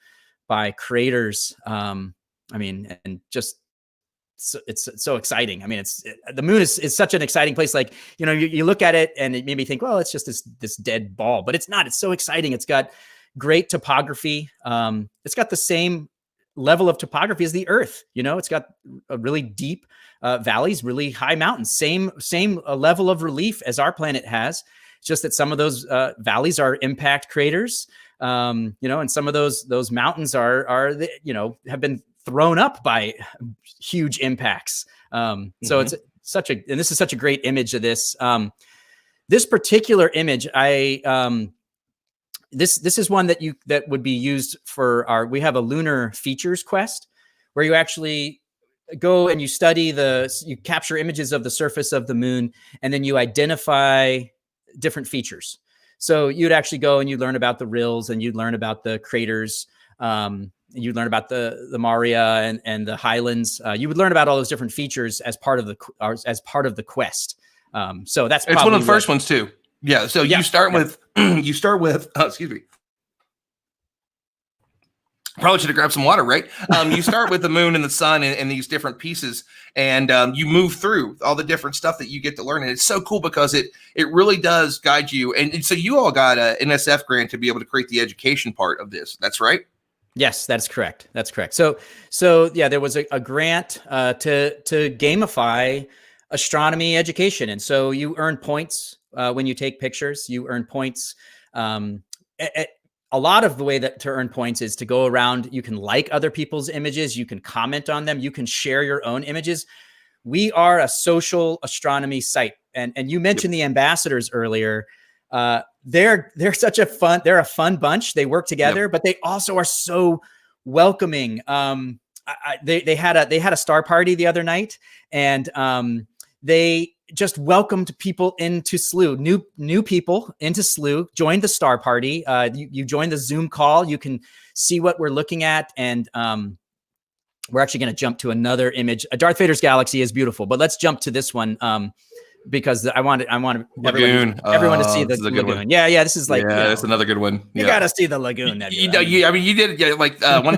by craters. And just it's so exciting. I mean, the moon is such an exciting place. Like, you look at it and it made me think, well, it's just this dead ball, but it's not. It's so exciting. It's got great topography. It's got the same level of topography as the Earth. It's got a really deep valleys, really high mountains, same level of relief as our planet has. It's just that some of those valleys are impact craters, and some of those mountains are have been thrown up by huge impacts. So it's and this is such a great image of this. This particular image, this is one that would be used for we have a lunar features quest where you actually go and you study you capture images of the surface of the moon, and then you identify different features. So you'd actually go and you learn about the rills, and you'd learn about the craters. You'd learn about the Maria and the highlands. You would learn about all those different features as part of the quest. So it's one of the first ones too. Yeah. So you start with excuse me. Probably should have grabbed some water, right? You start with the moon and the sun and these different pieces, and you move through all the different stuff that you get to learn. And it's so cool because it really does guide you. And so you all got an NSF grant to be able to create the education part of this. That's right? Yes, that's correct. That's correct. So yeah, there was a grant to gamify astronomy education. And so you earn points when you take pictures. You earn points. A lot of the way to earn points is to go around. You can like other people's images. You can comment on them. You can share your own images. We are a social astronomy site. And you mentioned the ambassadors earlier. They're a fun bunch. They work together, but they also are so welcoming. They had a star party the other night, and they just welcomed people into Slooh, new people into Slooh, joined the star party. You joined the Zoom call. You can see what we're looking at, and we're actually going to jump to another image. Darth Vader's galaxy is beautiful, but let's jump to this one because I want everyone to see the lagoon. Yeah, this is like that's another good one. You got to see the lagoon. You did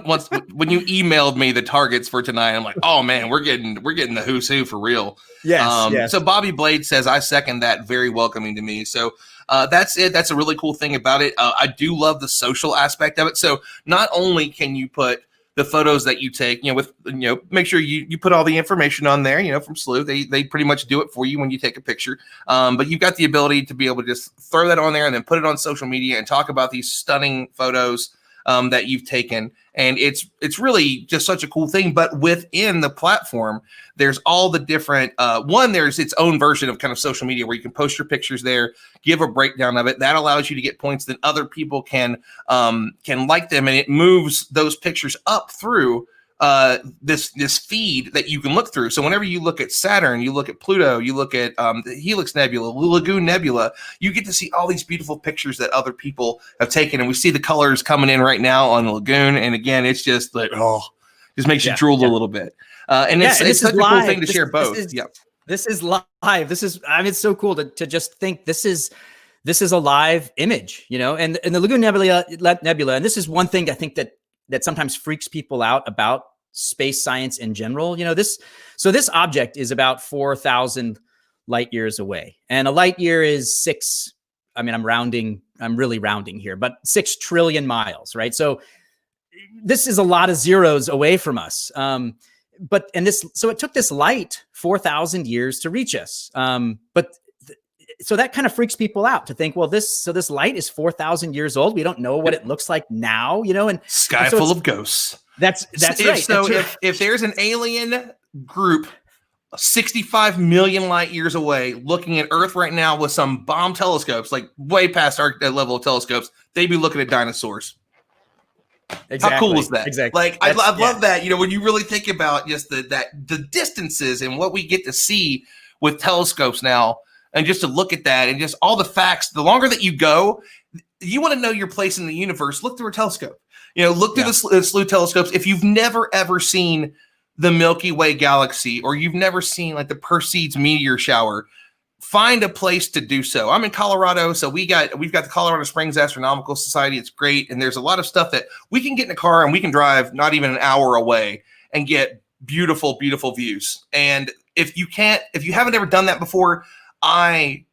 once when you emailed me the targets for tonight. I'm like, oh man, we're getting the who's who for real. Yes. So Bobby Blade says, I second that. Very welcoming to me. So that's it. That's a really cool thing about it. I do love the social aspect of it. So not only can you put the photos that you take, make sure you put all the information on there, from Slooh. They pretty much do it for you when you take a picture. But you've got the ability to be able to just throw that on there and then put it on social media and talk about these stunning photos that you've taken. And it's really just such a cool thing. But within the platform, there's all the different there's its own version of kind of social media where you can post your pictures there, give a breakdown of it. That allows you to get points that other people can like them, and it moves those pictures up through this feed that you can look through. So whenever you look at Saturn, you look at Pluto, you look at the Helix Nebula, Lagoon Nebula, you get to see all these beautiful pictures that other people have taken. And we see the colors coming in right now on the lagoon. And again, it's just like, just makes you drool a little bit. And it's such a cool thing to share both. This is live. It's so cool to just think this is a live image, and the Lagoon Nebula. And this is one thing I think that sometimes freaks people out about space science in general. This object is about 4,000 light years away, and a light year is I'm really rounding here, but 6 trillion miles, right? So this is a lot of zeros away from us. So it took this light 4,000 years to reach us. So that kind of freaks people out to think, well, this light is 4,000 years old. We don't know what it looks like now, and sky full of ghosts. That's right. So if there's an alien group 65 million light years away looking at Earth right now with some bomb telescopes, like way past our level of telescopes, they'd be looking at dinosaurs. Exactly. How cool is that? Exactly. I love that. When you really think about just the distances and what we get to see with telescopes now. And just to look at that and just all the facts, the longer that you go, you want to know your place in the universe, look through a telescope. Look through the Slooh telescopes. If you've never, ever seen the Milky Way galaxy, or you've never seen like the Perseids meteor shower, find a place to do so. I'm in Colorado, so we've got the Colorado Springs Astronomical Society. It's great. And there's a lot of stuff that we can get in a car and we can drive not even an hour away and get beautiful, beautiful views. And if you haven't ever done that before, I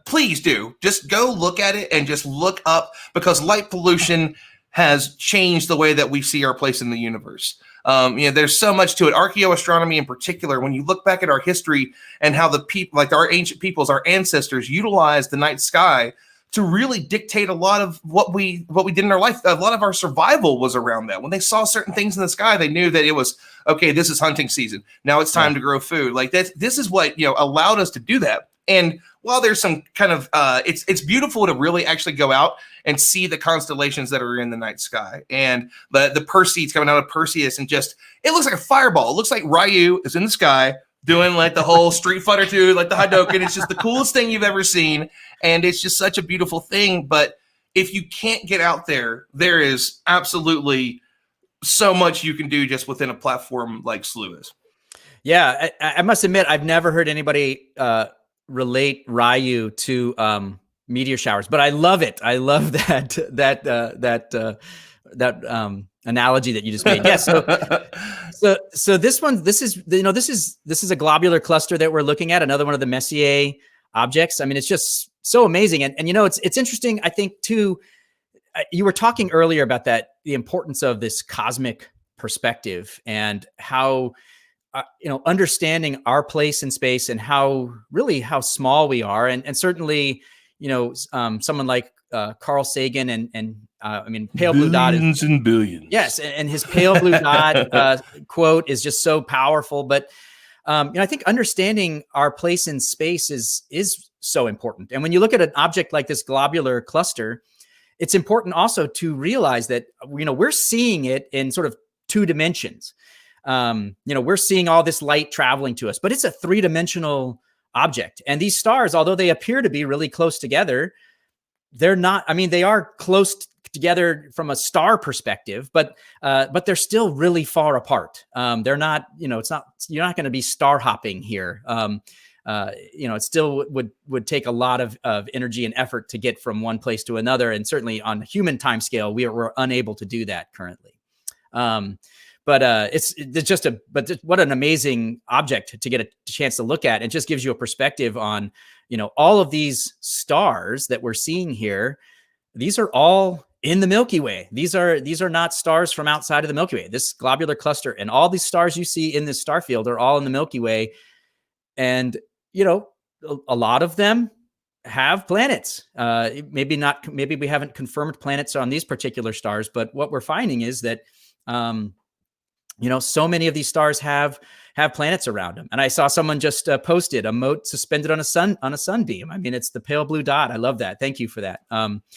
please do just go look at it and just look up, because light pollution has changed the way that we see our place in the universe. There's so much to it. Archaeoastronomy in particular, when you look back at our history and how the people, like our ancient peoples, our ancestors, utilized the night sky to really dictate a lot of what we did in our life. A lot of our survival was around that. When they saw certain things in the sky, they knew that it was, okay, this is hunting season. Now it's time to grow food. Like this is what, allowed us to do that. And while there's some kind of, it's beautiful to really actually go out and see the constellations that are in the night sky, and the Perseids coming out of Perseus, and just, it looks like a fireball. It looks like Ryu is in the sky doing like the whole Street Fighter 2, like the Hadouken. It's just the coolest thing you've ever seen. And it's just such a beautiful thing. But if you can't get out there, there is absolutely so much you can do just within a platform like Slooh is. Yeah, I must admit, I've never heard anybody relate Ryu to meteor showers, but I love it. I love that analogy that you just made. Yeah. So this is a globular cluster that we're looking at, another one of the Messier objects. I mean, it's just so amazing. And it's interesting, I think, too. You were talking earlier about the importance of this cosmic perspective and how understanding our place in space and how small we are. And certainly, someone like Carl Sagan and pale blue dot billions and billions. Yes. And his pale blue dot quote is just so powerful. But I think understanding our place in space is so important. And when you look at an object like this globular cluster, it's important also to realize that, we're seeing it in sort of 2 dimensions. We're seeing all this light traveling to us, but it's a 3-dimensional object. And these stars, although they appear to be really close together, they're not. I mean, they are close together from a star perspective, but they're still really far apart. They're not. It's not. You're not going to be star hopping here. It still would take a lot of energy and effort to get from one place to another, and certainly on a human timescale, we're unable to do that currently. But what an amazing object to get a chance to look at. It just gives you a perspective on, all of these stars that we're seeing here. These are all in the Milky Way. These are not stars from outside of the Milky Way. This globular cluster and all these stars you see in this star field are all in the Milky Way. And, a lot of them have planets. Maybe we haven't confirmed planets on these particular stars, but what we're finding is that, so many of these stars have planets around them. And I saw someone just posted a mote suspended on a sunbeam. I mean, it's the pale blue dot. I love that. Thank you for that.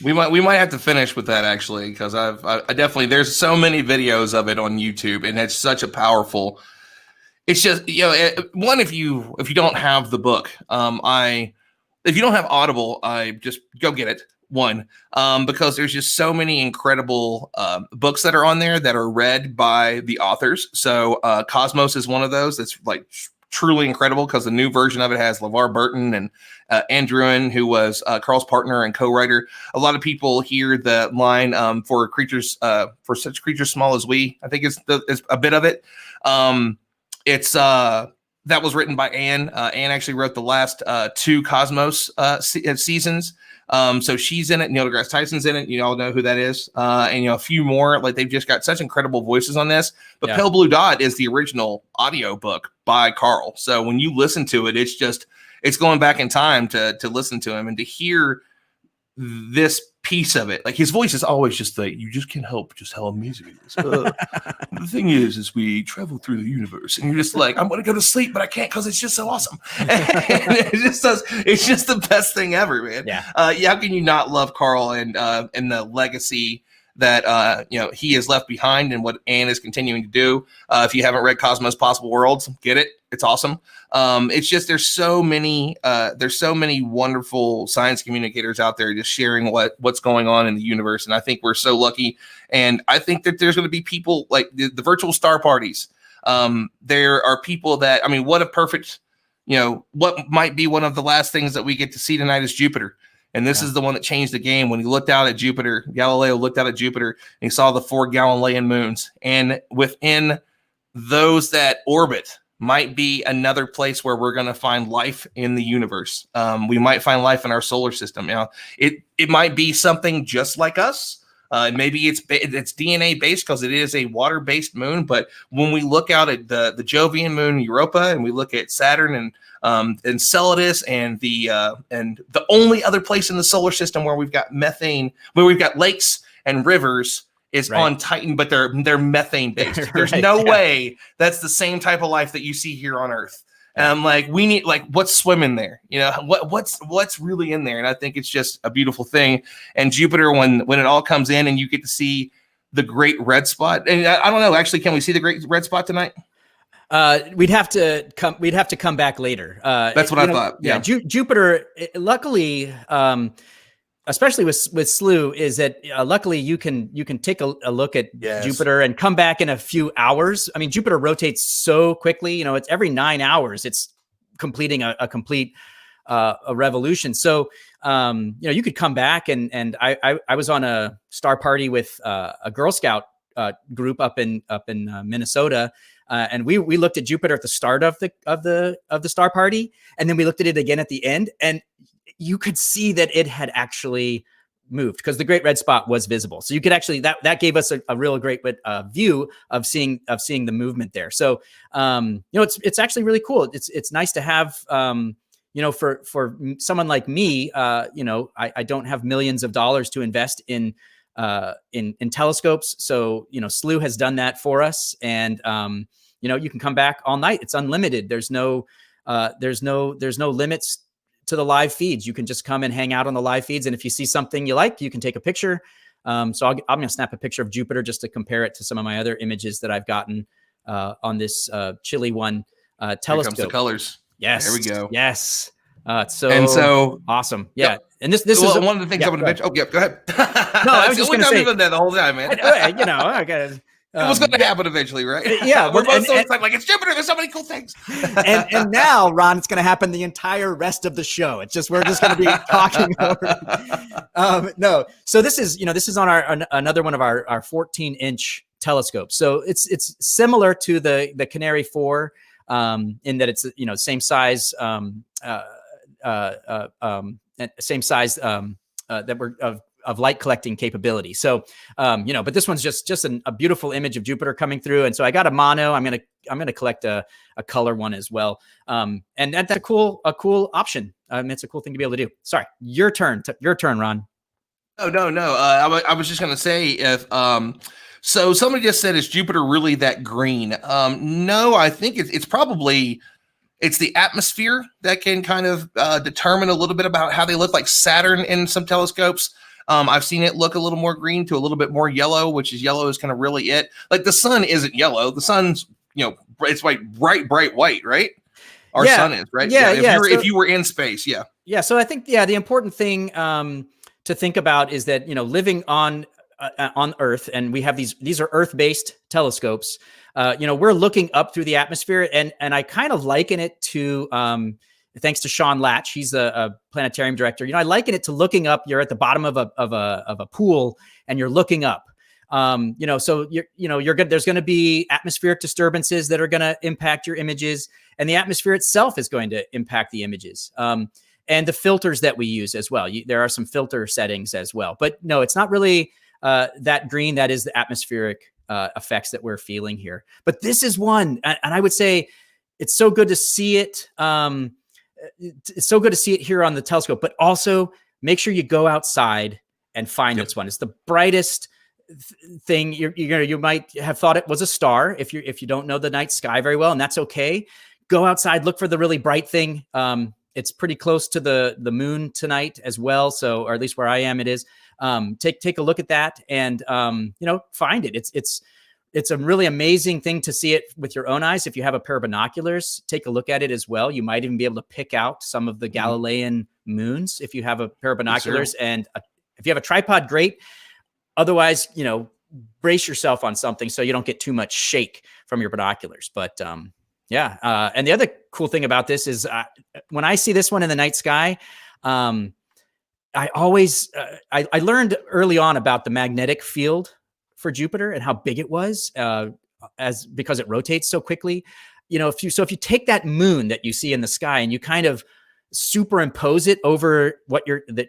We might have to finish with that, actually, because I definitely, there's so many videos of it on YouTube, and it's such a powerful. It's just, one, if you don't have the book, if you don't have Audible, I just go get it. One, because there's just so many incredible books that are on there that are read by the authors. So Cosmos is one of those that's like truly incredible, because the new version of it has LeVar Burton and Andrew, who was Carl's partner and co-writer. A lot of people hear the line for such creatures small as we, I think is a bit of it. It's that was written by Anne. Anne actually wrote the last 2 Cosmos seasons. So she's in it. Neil deGrasse Tyson's in it. You all know who that is. And a few more. Like, they've just got such incredible voices on this. But Pale Blue Dot is the original audio book by Carl. So when you listen to it, it's going back in time to listen to him and to hear this piece of it. Like, his voice is always just like, you just can't help just how amazing it is. The thing is we travel through the universe, and you're just like, I'm going to go to sleep, but I can't, because it's just so awesome. And it's just the best thing ever, man. Yeah. How can you not love Carl and the legacy that he has left behind, and what Anne is continuing to do? If you haven't read Cosmos Possible Worlds, get it. It's awesome. It's just there's so many wonderful science communicators out there just sharing what's going on in the universe, and I think we're so lucky. And I think that there's going to be people like the virtual star parties. There are people that, I mean, what a perfect, what might be one of the last things that we get to see tonight is Jupiter. And this is the one that changed the game. When he looked out at Jupiter, Galileo looked out at Jupiter, and he saw the 4 Galilean moons. And within those that orbit might be another place where we're going to find life in the universe. We might find life in our solar system. It might be something just like us. Maybe it's DNA based, because it is a water based moon. But when we look out at the Jovian moon Europa, and we look at Saturn and Enceladus, and the only other place in the solar system where we've got methane, where we've got lakes and rivers, is on Titan, but they're methane based. There's no way that's the same type of life that you see here on Earth. And I'm like, we need, like, what's swimming there? What's really in there? And I think it's just a beautiful thing. And Jupiter, when it all comes in and you get to see the great red spot. And I don't know, actually, can we see the great red spot tonight? We'd have to come back later. That's what I thought. Yeah. Jupiter, luckily, especially with Slooh, is that luckily you can take a look at Jupiter and come back in a few hours. I mean, Jupiter rotates so quickly. It's every 9 hours. It's completing a complete revolution. So you could come back, and I was on a star party with a Girl Scout group up in Minnesota. And we looked at Jupiter at the start of the star party, and then we looked at it again at the end, and you could see that it had actually moved, because the great red spot was visible. So you could actually, that gave us a real great view of seeing the movement there. So it's actually really cool. It's nice to have for someone like me, I don't have millions of dollars to invest in telescopes. So Slooh has done that for us, and you can come back all night. It's unlimited. There's no limits to the live feeds. You can just come and hang out on the live feeds. And if you see something you like, you can take a picture. So I'm going to snap a picture of Jupiter just to compare it to some of my other images that I've gotten on this Chile one telescope. Here comes the colors. Yes. There we go. Yes. So awesome. Yeah. Yep. And this well, is one of the things I want to mention. Oh, yeah, go ahead. No, I was just going to say that the whole time, man. Okay. It was going to happen eventually, right? Yeah, we're both so excited. Like, it's Jupiter. There's so many cool things. and now, Ron, it's going to happen the entire rest of the show. It's just we're just going to be talking over. No, so this is on another one of our 14-inch telescopes. So it's similar to the Canary 4 in that it's same size same size that we're of light collecting capability. So, but this one's just a beautiful image of Jupiter coming through. And so I got a mono. I'm gonna collect a color one as well. And that's a cool option. It's a cool thing to be able to do. Sorry, your turn, Ron. Oh no. I was just gonna say if so somebody just said, is Jupiter really that green? No, I think it's probably. It's the atmosphere that can kind of determine a little bit about how they look, like Saturn in some telescopes. I've seen it look a little more green to a little bit more yellow, which is yellow is kind of really it. Like the sun isn't yellow. The sun's, it's like bright white, right? Our sun is, right? Yeah. If you were in space, yeah. Yeah. So I think, the important thing to think about is that, living on Earth, and we have these are Earth-based telescopes. We're looking up through the atmosphere, and I kind of liken it to, thanks to Sean Latch, he's a planetarium director. I liken it to looking up. You're at the bottom of a pool, and you're looking up. So you're good. There's going to be atmospheric disturbances that are going to impact your images, and the atmosphere itself is going to impact the images. And the filters that we use as well. There are some filter settings as well, but no, it's not really that green. That is the atmospheric effects that we're feeling here. But this is one, and I would say it's so good to see it. It's so good to see it here on the telescope, but also make sure you go outside and find this one. It's the brightest thing. You might have thought it was a star if you don't know the night sky very well, and that's okay. Go outside, look for the really bright thing. It's pretty close to the moon tonight as well. So, or at least where I am, it is. Take a look at that and, find it. It's a really amazing thing to see it with your own eyes. If you have a pair of binoculars, take a look at it as well. You might even be able to pick out some of the Galilean moons if you have a pair of binoculars. Yes, and if you have a tripod, great. Otherwise, brace yourself on something so you don't get too much shake from your binoculars. But and the other cool thing about this is when I see this one in the night sky, I always I learned early on about the magnetic field for Jupiter and how big it was because it rotates so quickly. If you take that moon that you see in the sky and you kind of superimpose it over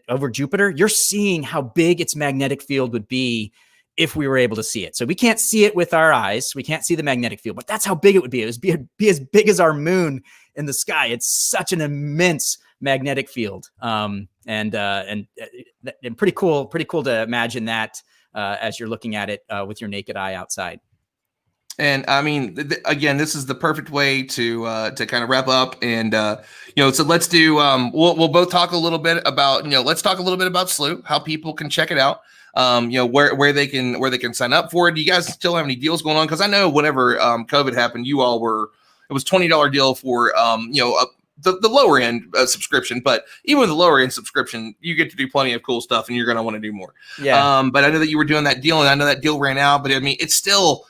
over Jupiter, you're seeing how big its magnetic field would be if we were able to see it. So we can't see it with our eyes. We can't see the magnetic field, but that's how big it would be. It would be as big as our moon in the sky. It's such an immense magnetic field. And pretty cool to imagine that as you're looking at it with your naked eye outside. And I mean, again, this is the perfect way to kind of wrap up. And so let's do. We'll both talk a little bit about. Let's talk a little bit about Slooh, how people can check it out. Where they can sign up for it. Do you guys still have any deals going on? Because I know whenever COVID happened, it was $20 deal for the lower end subscription. But even with the lower end subscription, you get to do plenty of cool stuff, and you're going to want to do more. Yeah. But I know that you were doing that deal, and I know that deal ran out. But I mean, it's still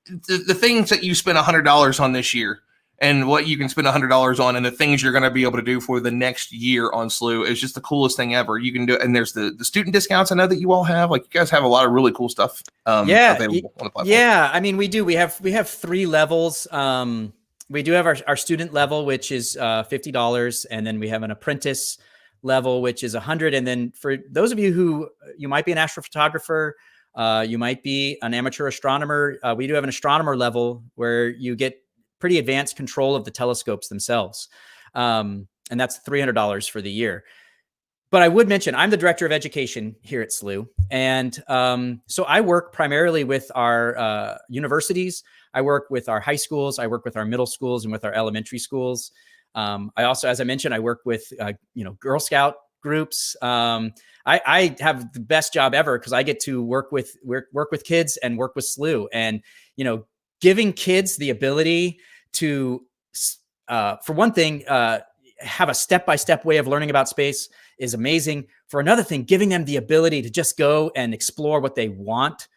the things that you spent $100 on this year, and what you can spend $100 on, and the things you're going to be able to do for the next year on Slooh is just the coolest thing ever. You can do it, and there's the student discounts. I know that you all have. Like, you guys have a lot of really cool stuff. Available on the platform. Yeah, I mean, we do. We have 3 levels. We do have our student level, which is $50, and then we have an apprentice level, which is $100. And then for those of you who you might be an astrophotographer, you might be an amateur astronomer. We do have an astronomer level where you get pretty advanced control of the telescopes themselves. And that's $300 for the year. But I would mention, I'm the director of education here at Slooh. And so I work primarily with our universities. I work with our high schools. I work with our middle schools and with our elementary schools. I also, as I mentioned, I work with Girl Scout groups. I have the best job ever because I get to work with kids and work with Slooh, and giving kids the ability to, for one thing, have a step-by-step way of learning about space is amazing. For another thing, giving them the ability to just go and explore what they want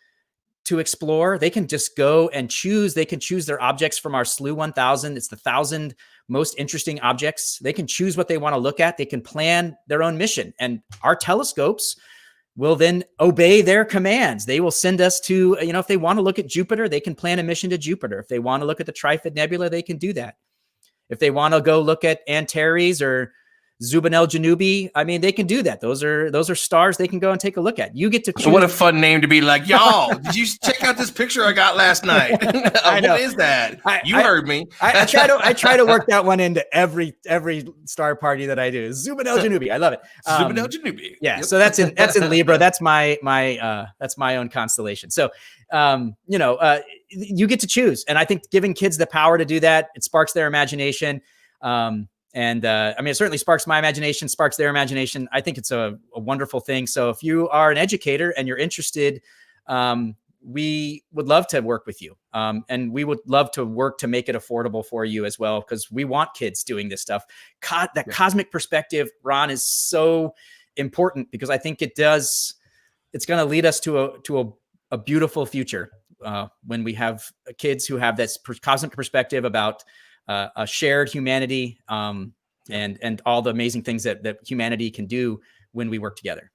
to explore. They can just go and choose. They can choose their objects from our Slooh 1000. It's the 1,000 most interesting objects. They can choose what they want to look at. They can plan their own mission. And our telescopes will then obey their commands. They will send us to, if they want to look at Jupiter, they can plan a mission to Jupiter. If they want to look at the Trifid Nebula, they can do that. If they want to go look at Antares or Zubin Janubi, I mean, they can do that. Those are stars they can go and take a look at. You get to choose. So what a fun name to be like, y'all, did you check out this picture I got last night? What is that? You heard me. I try to work that one into every star party that I do. Zubin Janubi. I love it. Zubin Janubi. Yeah. Yep. So that's in Libra. That's my own constellation. So, you get to choose. And I think giving kids the power to do that, it sparks their imagination. It certainly sparks my imagination, sparks their imagination. I think it's a wonderful thing. So if you are an educator and you're interested, we would love to work with you. And we would love to work to make it affordable for you as well, because we want kids doing this stuff. Cosmic perspective, Ron, is so important because I think it's going to lead us to a beautiful future when we have kids who have this cosmic perspective about a shared humanity, and all the amazing things that humanity can do when we work together.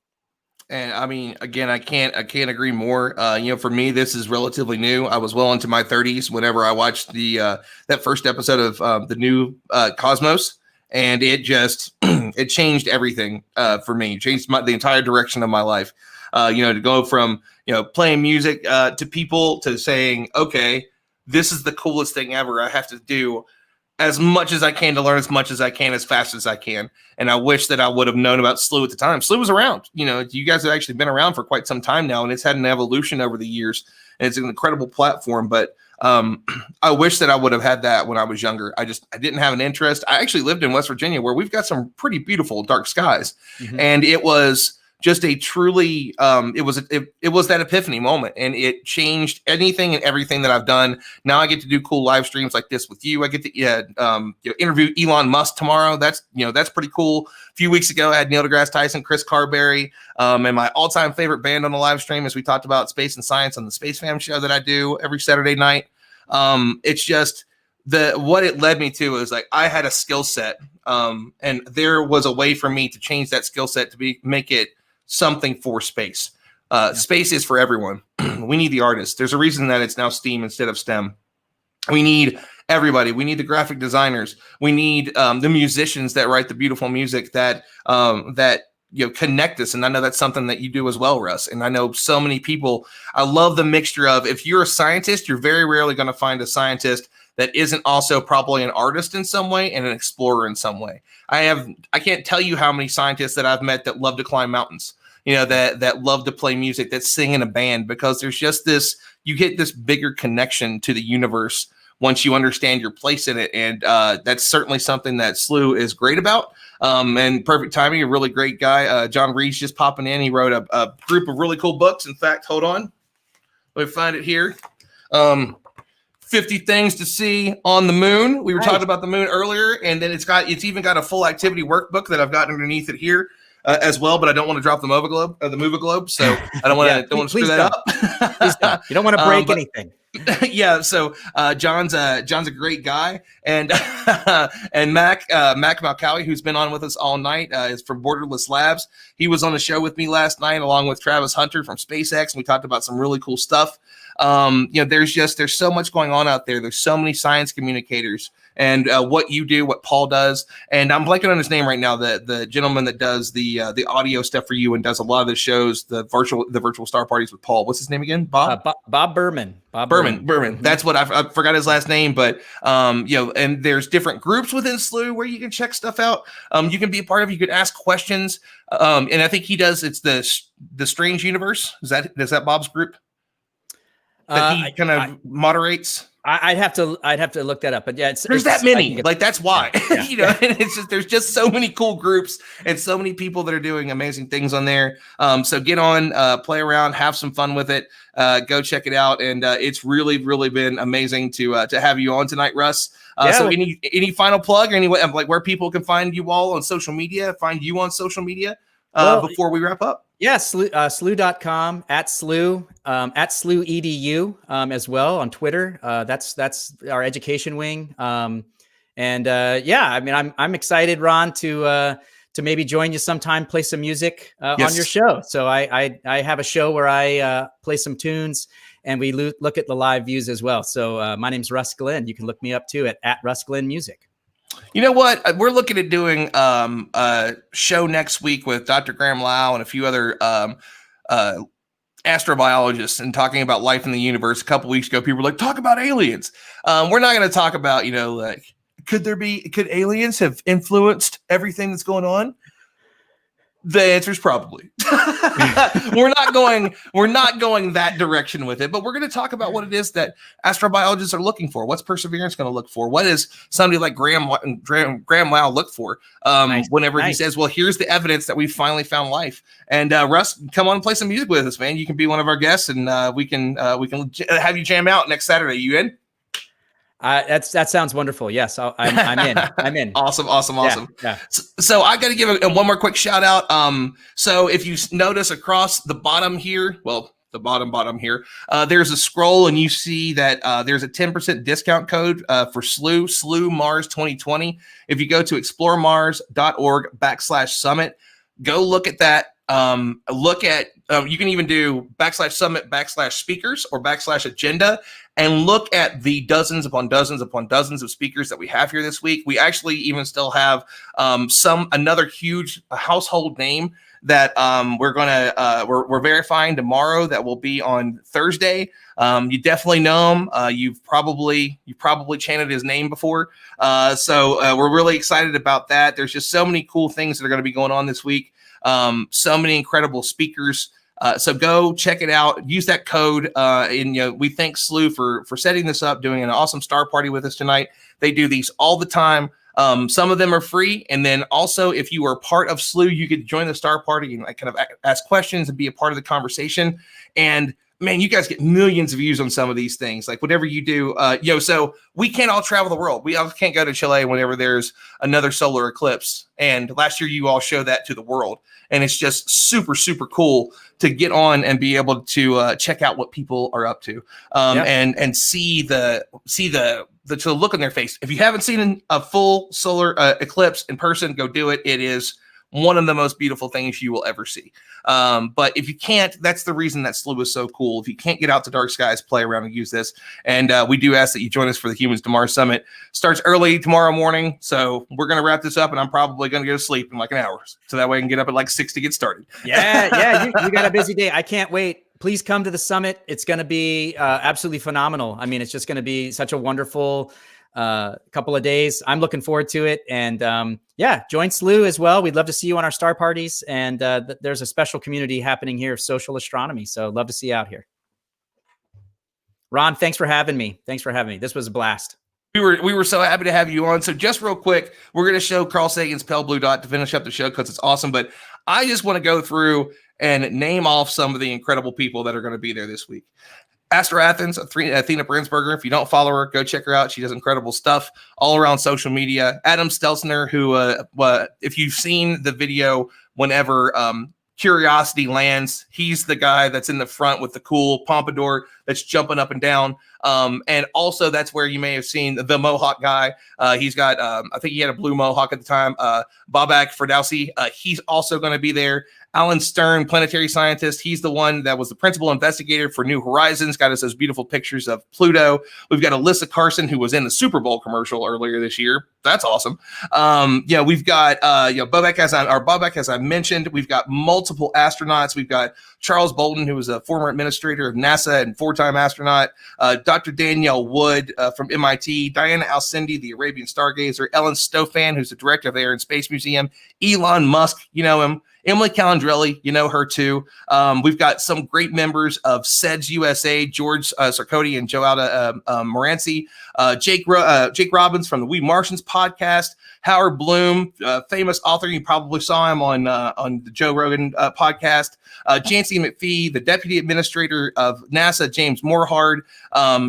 And I mean, again, I can't agree more. For me, this is relatively new. I was well into my 30s whenever I watched that first episode of the new Cosmos, and it just it changed everything for me. It changed the entire direction of my life. To go from playing music to people to saying, okay, this is the coolest thing ever. I have to do as much as I can to learn as much as I can, as fast as I can. And I wish that I would have known about Slooh at the time. Slooh was around. You guys have actually been around for quite some time now, and it's had an evolution over the years. And it's an incredible platform. But I wish that I would have had that when I was younger. I didn't have an interest. I actually lived in West Virginia, where we've got some pretty beautiful dark skies. Mm-hmm. And it was just a truly, it was that epiphany moment, and it changed anything and everything that I've done. Now I get to do cool live streams like this with you. I get to interview Elon Musk tomorrow. That's pretty cool. A few weeks ago, I had Neil deGrasse Tyson, Chris Carberry, and my all-time favorite band on the live stream, as we talked about space and science on the Space Fam show that I do every Saturday night. It's just what it led me to is like I had a skill set, and there was a way for me to change that skill set to make it something for space. Space is for everyone. We need the artists. There's a reason that it's now STEAM instead of STEM. We need everybody. We need the graphic designers. We need the musicians that write the beautiful music that connect us. And I know that's something that you do as well, Russ. And I know so many people. I love the mixture of, if you're a scientist, you're very rarely going to find a scientist that isn't also probably an artist in some way and an explorer in some way. I can't tell you how many scientists that I've met that love to climb mountains, that love to play music, that sing in a band, because there's just you get this bigger connection to the universe once you understand your place in it. And that's certainly something that Slooh is great about. And perfect timing, a really great guy. John Reed's just popping in. He wrote a group of really cool books. In fact, hold on. Let me find it here. 50 things to see on the moon. We were talking about the moon earlier, and then it's even got a full activity workbook that I've got underneath it here as well. But I don't want to drop the Movie Globe, so I don't want to screw that up. Please don't. You don't want to break anything. Yeah, so John's a great guy, and and Mac Malkawi, who's been on with us all night, is from Borderless Labs. He was on the show with me last night, along with Travis Hunter from SpaceX, and we talked about some really cool stuff. There's so much going on out there. There's so many science communicators, and what you do, what Paul does, and I'm blanking on his name right now. The gentleman that does the audio stuff for you and does a lot of the shows, the virtual star parties with Paul. What's his name again? Bob Berman. Berman. Mm-hmm. That's what I forgot his last name, but and there's different groups within Slooh where you can check stuff out. You can be a part of. You can ask questions, and I think he does. It's the Strange Universe. Is that Bob's group? That he kind of moderates? I'd have to look that up, but yeah, there's that many. Like that's why, yeah, you know, and it's just there's just so many cool groups and so many people that are doing amazing things on there. So get on, play around, have some fun with it. Go check it out, and it's really been amazing to have you on tonight, Russ. So any final plug or any like where people can find you all on social media, find you on social media before we wrap up? Yeah, Slooh.com, at Slooh Edu as well on Twitter. That's our education wing. Yeah, I mean, I'm excited, Ron, to maybe join you sometime, play some music on your show. So I have a show where I play some tunes and we look at the live views as well. So my name's Russ Glenn. You can look me up too at Russ Glenn Music. You know what? We're looking at doing a show next week with Dr. Graham Lau and a few other astrobiologists and talking about life in the universe. A couple weeks ago, people were like, talk about aliens. We're not going to talk about, you know, like, could aliens have influenced everything that's going on? The answer is probably. We're not going that direction with it, but we're going to talk about what it is that astrobiologists are looking for. What's Perseverance going to look for? What is somebody like Graham Lau look for whenever he says, well, here's the evidence that we finally found life. And Russ, come on and play some music with us, man. You can be one of our guests, and we can have you jam out next Saturday. You in? That sounds wonderful. Yes, I'm in. I'm in. Awesome. Yeah. So I got to give one more quick shout out. So if you notice across the bottom here, well, the bottom here, there's a scroll, and you see that there's a 10% discount code for Slooh Mars 2020. If you go to ExploreMars.Org/summit, go look at that. You can even do /summit/speakers or /agenda and look at the dozens upon dozens of speakers that we have here this week. We actually even still have another huge household name that we're verifying tomorrow that will be on Thursday. You definitely know him. You've probably chanted his name before. So we're really excited about that. There's just so many cool things that are going to be going on this week. So many incredible speakers. So go check it out. Use that code. And we thank Slooh for setting this up, doing an awesome star party with us tonight. They do these all the time. Some of them are free. And then also, if you are part of Slooh, you could join the star party and kind of ask questions and be a part of the conversation. And man, you guys get millions of views on some of these things. Like whatever you do, so we can't all travel the world. We all can't go to Chile whenever there's another solar eclipse. And last year you all showed that to the world. And it's just super, super cool to get on and be able to check out what people are up to, and see the look on their face. If you haven't seen a full solar eclipse in person, go do it. It is one of the most beautiful things you will ever see. But if you can't, that's the reason that Slooh is so cool. If you can't get out to dark skies, play around and use this. And we do ask that you join us for the Humans to Mars Summit. Starts early tomorrow morning. So we're going to wrap this up, and I'm probably going to go to sleep in like an hour. So that way I can get up at like 6 to get started. Yeah. You got a busy day. I can't wait. Please come to the summit. It's going to be absolutely phenomenal. I mean, it's just going to be such a wonderful couple of days. I'm looking forward to it. And join Slooh as well. We'd love to see you on our star parties. And there's a special community happening here of social astronomy. So love to see you out here. Ron, thanks for having me. This was a blast. We were so happy to have you on. So just real quick, we're going to show Carl Sagan's pale blue dot to finish up the show because it's awesome. But I just want to go through and name off some of the incredible people that are going to be there this week. Astro Athens, Athena Brinsberger. If you don't follow her, go check her out. She does incredible stuff all around social media. Adam Stelzner, who, if you've seen the video whenever Curiosity lands, he's the guy that's in the front with the cool pompadour that's jumping up and down. And also that's where you may have seen the Mohawk guy. He's got, I think he had a blue Mohawk at the time. Babak Ferdowsi, he's also going to be there. Alan Stern, planetary scientist. He's the one that was the principal investigator for New Horizons. Got us those beautiful pictures of Pluto. We've got Alyssa Carson, who was in the Super Bowl commercial earlier this year. That's awesome. We've got Babak, as I mentioned. We've got multiple astronauts. We've got Charles Bolton, who was a former administrator of NASA and 4-time astronaut. Dr. Danielle Wood from MIT. Diana Alcindi, the Arabian stargazer. Ellen Stofan, who's the director of the Air and Space Museum. Elon Musk, you know him. Emily Calandrelli, you know her too. We've got some great members of SEDS USA, George Sarkody and Joanna Moranci, Jake Robbins from the We Martians podcast, Howard Bloom, famous author. You probably saw him on the Joe Rogan podcast. Jancy McPhee, the deputy administrator of NASA, James Morehard,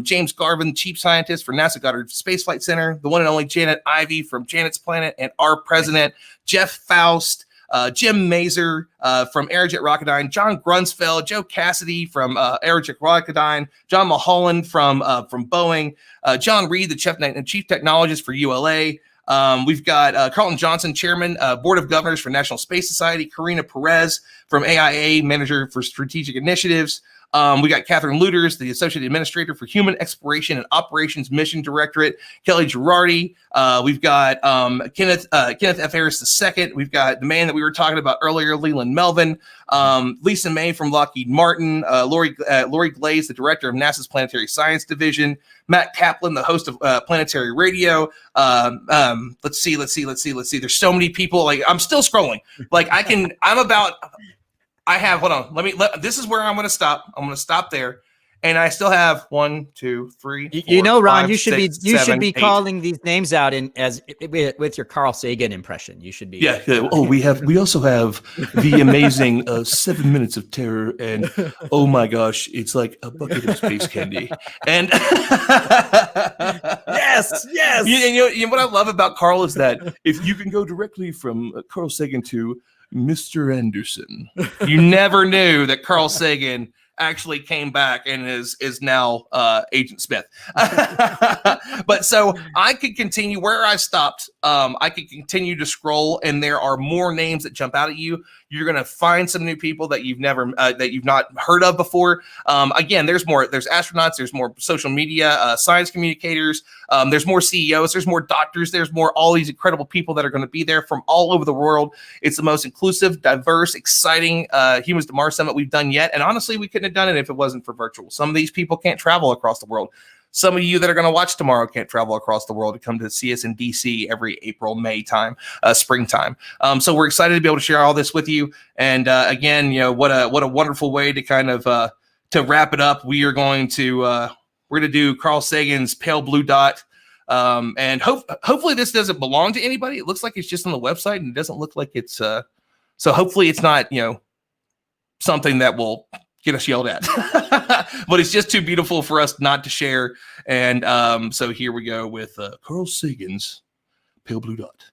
James Garvin, chief scientist for NASA Goddard Space Flight Center, the one and only Janet Ivey from Janet's Planet, and our president, Jeff Faust, Jim Mazer from Aerojet Rocketdyne, John Grunsfeld, Joe Cassidy from Aerojet Rocketdyne, John Mulholland from Boeing, John Reed, the chief technologist for ULA. We've got Carlton Johnson, chairman, board of governors for National Space Society, Karina Perez from AIA, manager for strategic initiatives. We got Catherine Luters, the associate administrator for Human Exploration and Operations Mission Directorate, Kelly Girardi. We've got Kenneth F. Harris II. We've got the man that we were talking about earlier, Leland Melvin. Lisa May from Lockheed Martin. Lori Glaze, the director of NASA's Planetary Science Division. Matt Kaplan, the host of Planetary Radio. Let's see. There's so many people. Like, I'm still scrolling. Like, hold on. This is where I'm going to stop. I'm going to stop there. And I still have 1, 2, 3. Ron, 5, you should 6, be you 7, should be 8. calling these names out with your Carl Sagan impression. You should be. Yeah. Oh, we also have the amazing 7 Minutes of Terror, and oh my gosh, it's like a bucket of space candy. And yes. You know what I love about Carl is that if you can go directly from Carl Sagan to Mr. Anderson, you never knew that Carl Sagan actually came back and is now Agent Smith. But so I could continue where I stopped. I could continue to scroll, and there are more names that jump out at you. You're going to find some new people that you've not heard of before. Again, there's more. There's astronauts. There's more social media, science communicators. There's more CEOs. There's more doctors. There's more all these incredible people that are going to be there from all over the world. It's the most inclusive, diverse, exciting Humans to Mars Summit we've done yet. And honestly, we couldn't have done it if it wasn't for virtual. Some of these people can't travel across the world. Some of you that are going to watch tomorrow can't travel across the world to come to see us in DC every April, May time, springtime. So we're excited to be able to share all this with you. And again, what a wonderful way to kind of to wrap it up. We're going to do Carl Sagan's Pale Blue Dot. And hopefully this doesn't belong to anybody. It looks like it's just on the website, and it doesn't look like it's so hopefully it's not something that will get us yelled at. But it's just too beautiful for us not to share. And so here we go with Carl Sagan's Pale Blue Dot.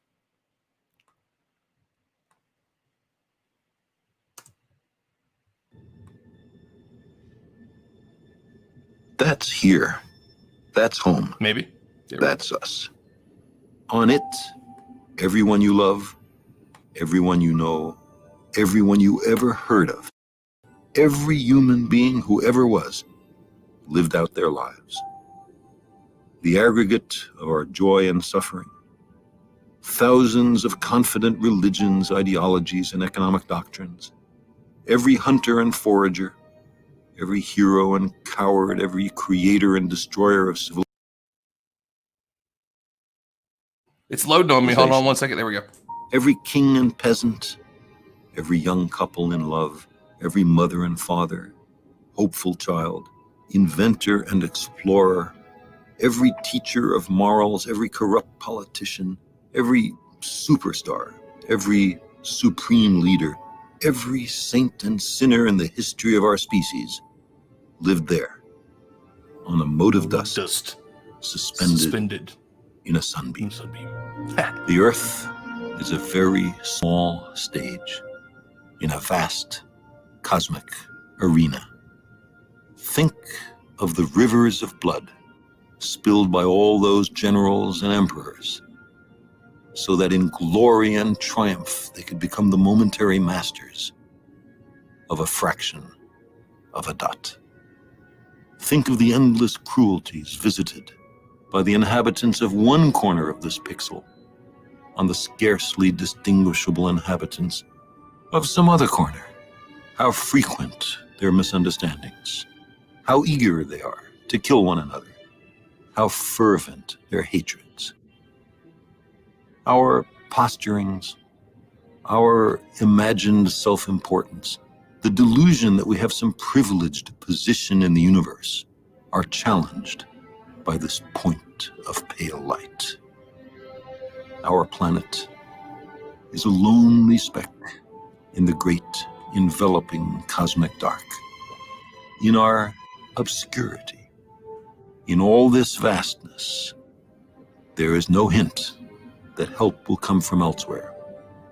That's here. That's home. Maybe. That's us. On it, everyone you love, everyone you know, everyone you ever heard of, every human being who ever was, lived out their lives. The aggregate of our joy and suffering, thousands of confident religions, ideologies, and economic doctrines, every hunter and forager, every hero and coward, every creator and destroyer of civilization. It's loading on me. Hold on 1 second. There we go. Every king and peasant, every young couple in love, every mother and father, hopeful child, inventor and explorer, every teacher of morals, every corrupt politician, every superstar, every supreme leader, every saint and sinner in the history of our species lived there on a mote of dust, suspended in a sunbeam. The Earth is a very small stage in a vast cosmic arena. Think of the rivers of blood spilled by all those generals and emperors, so that in glory and triumph they could become the momentary masters of a fraction of a dot. Think of the endless cruelties visited by the inhabitants of one corner of this pixel on the scarcely distinguishable inhabitants of some other corner. How frequent their misunderstandings, how eager they are to kill one another, how fervent their hatreds. Our posturings, our imagined self-importance, the delusion that we have some privileged position in the universe, are challenged by this point of pale light. Our planet is a lonely speck in the great enveloping cosmic dark. In our obscurity, in all this vastness, there is no hint that help will come from elsewhere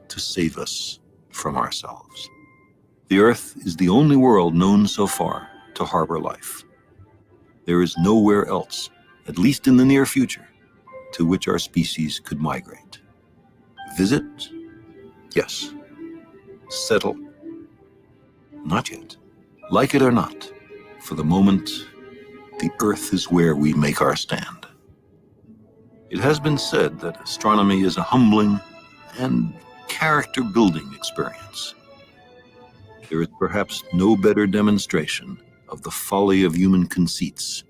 to save us from ourselves. The Earth is the only world known so far to harbor life. There is nowhere else, at least in the near future, to which our species could migrate. Visit? Yes. Settle? Not yet. Like it or not, for the moment, the Earth is where we make our stand. It has been said that astronomy is a humbling and character-building experience. There is perhaps no better demonstration of the folly of human conceits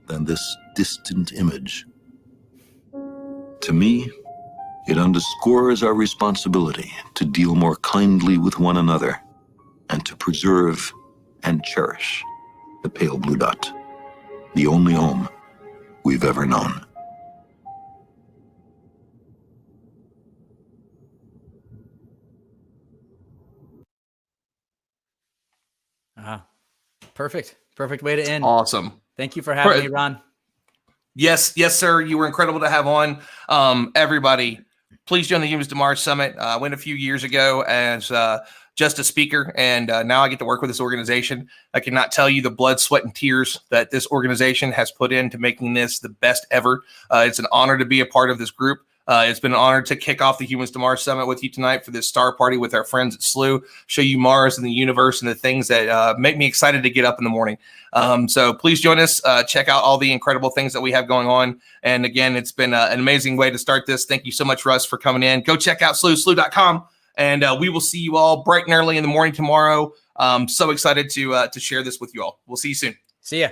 than this distant image. To me, it underscores our responsibility to deal more kindly with one another and to preserve and cherish the pale blue dot, the only home we've ever known. Perfect. Perfect way to end. Awesome. Thank you for having me, Ron. Yes, sir. You were incredible to have on. Everybody, please join the Humans to Mars Summit. I went a few years ago as just a speaker, and now I get to work with this organization. I cannot tell you the blood, sweat, and tears that this organization has put into making this the best ever. It's an honor to be a part of this group. It's been an honor to kick off the Humans to Mars Summit with you tonight for this star party with our friends at Slooh, show you Mars and the universe and the things that make me excited to get up in the morning. So please join us. Check out all the incredible things that we have going on. And again, it's been an amazing way to start this. Thank you so much, Russ, for coming in. Go check out slooh.com, and we will see you all bright and early in the morning tomorrow. So excited to share this with you all. We'll see you soon. See ya.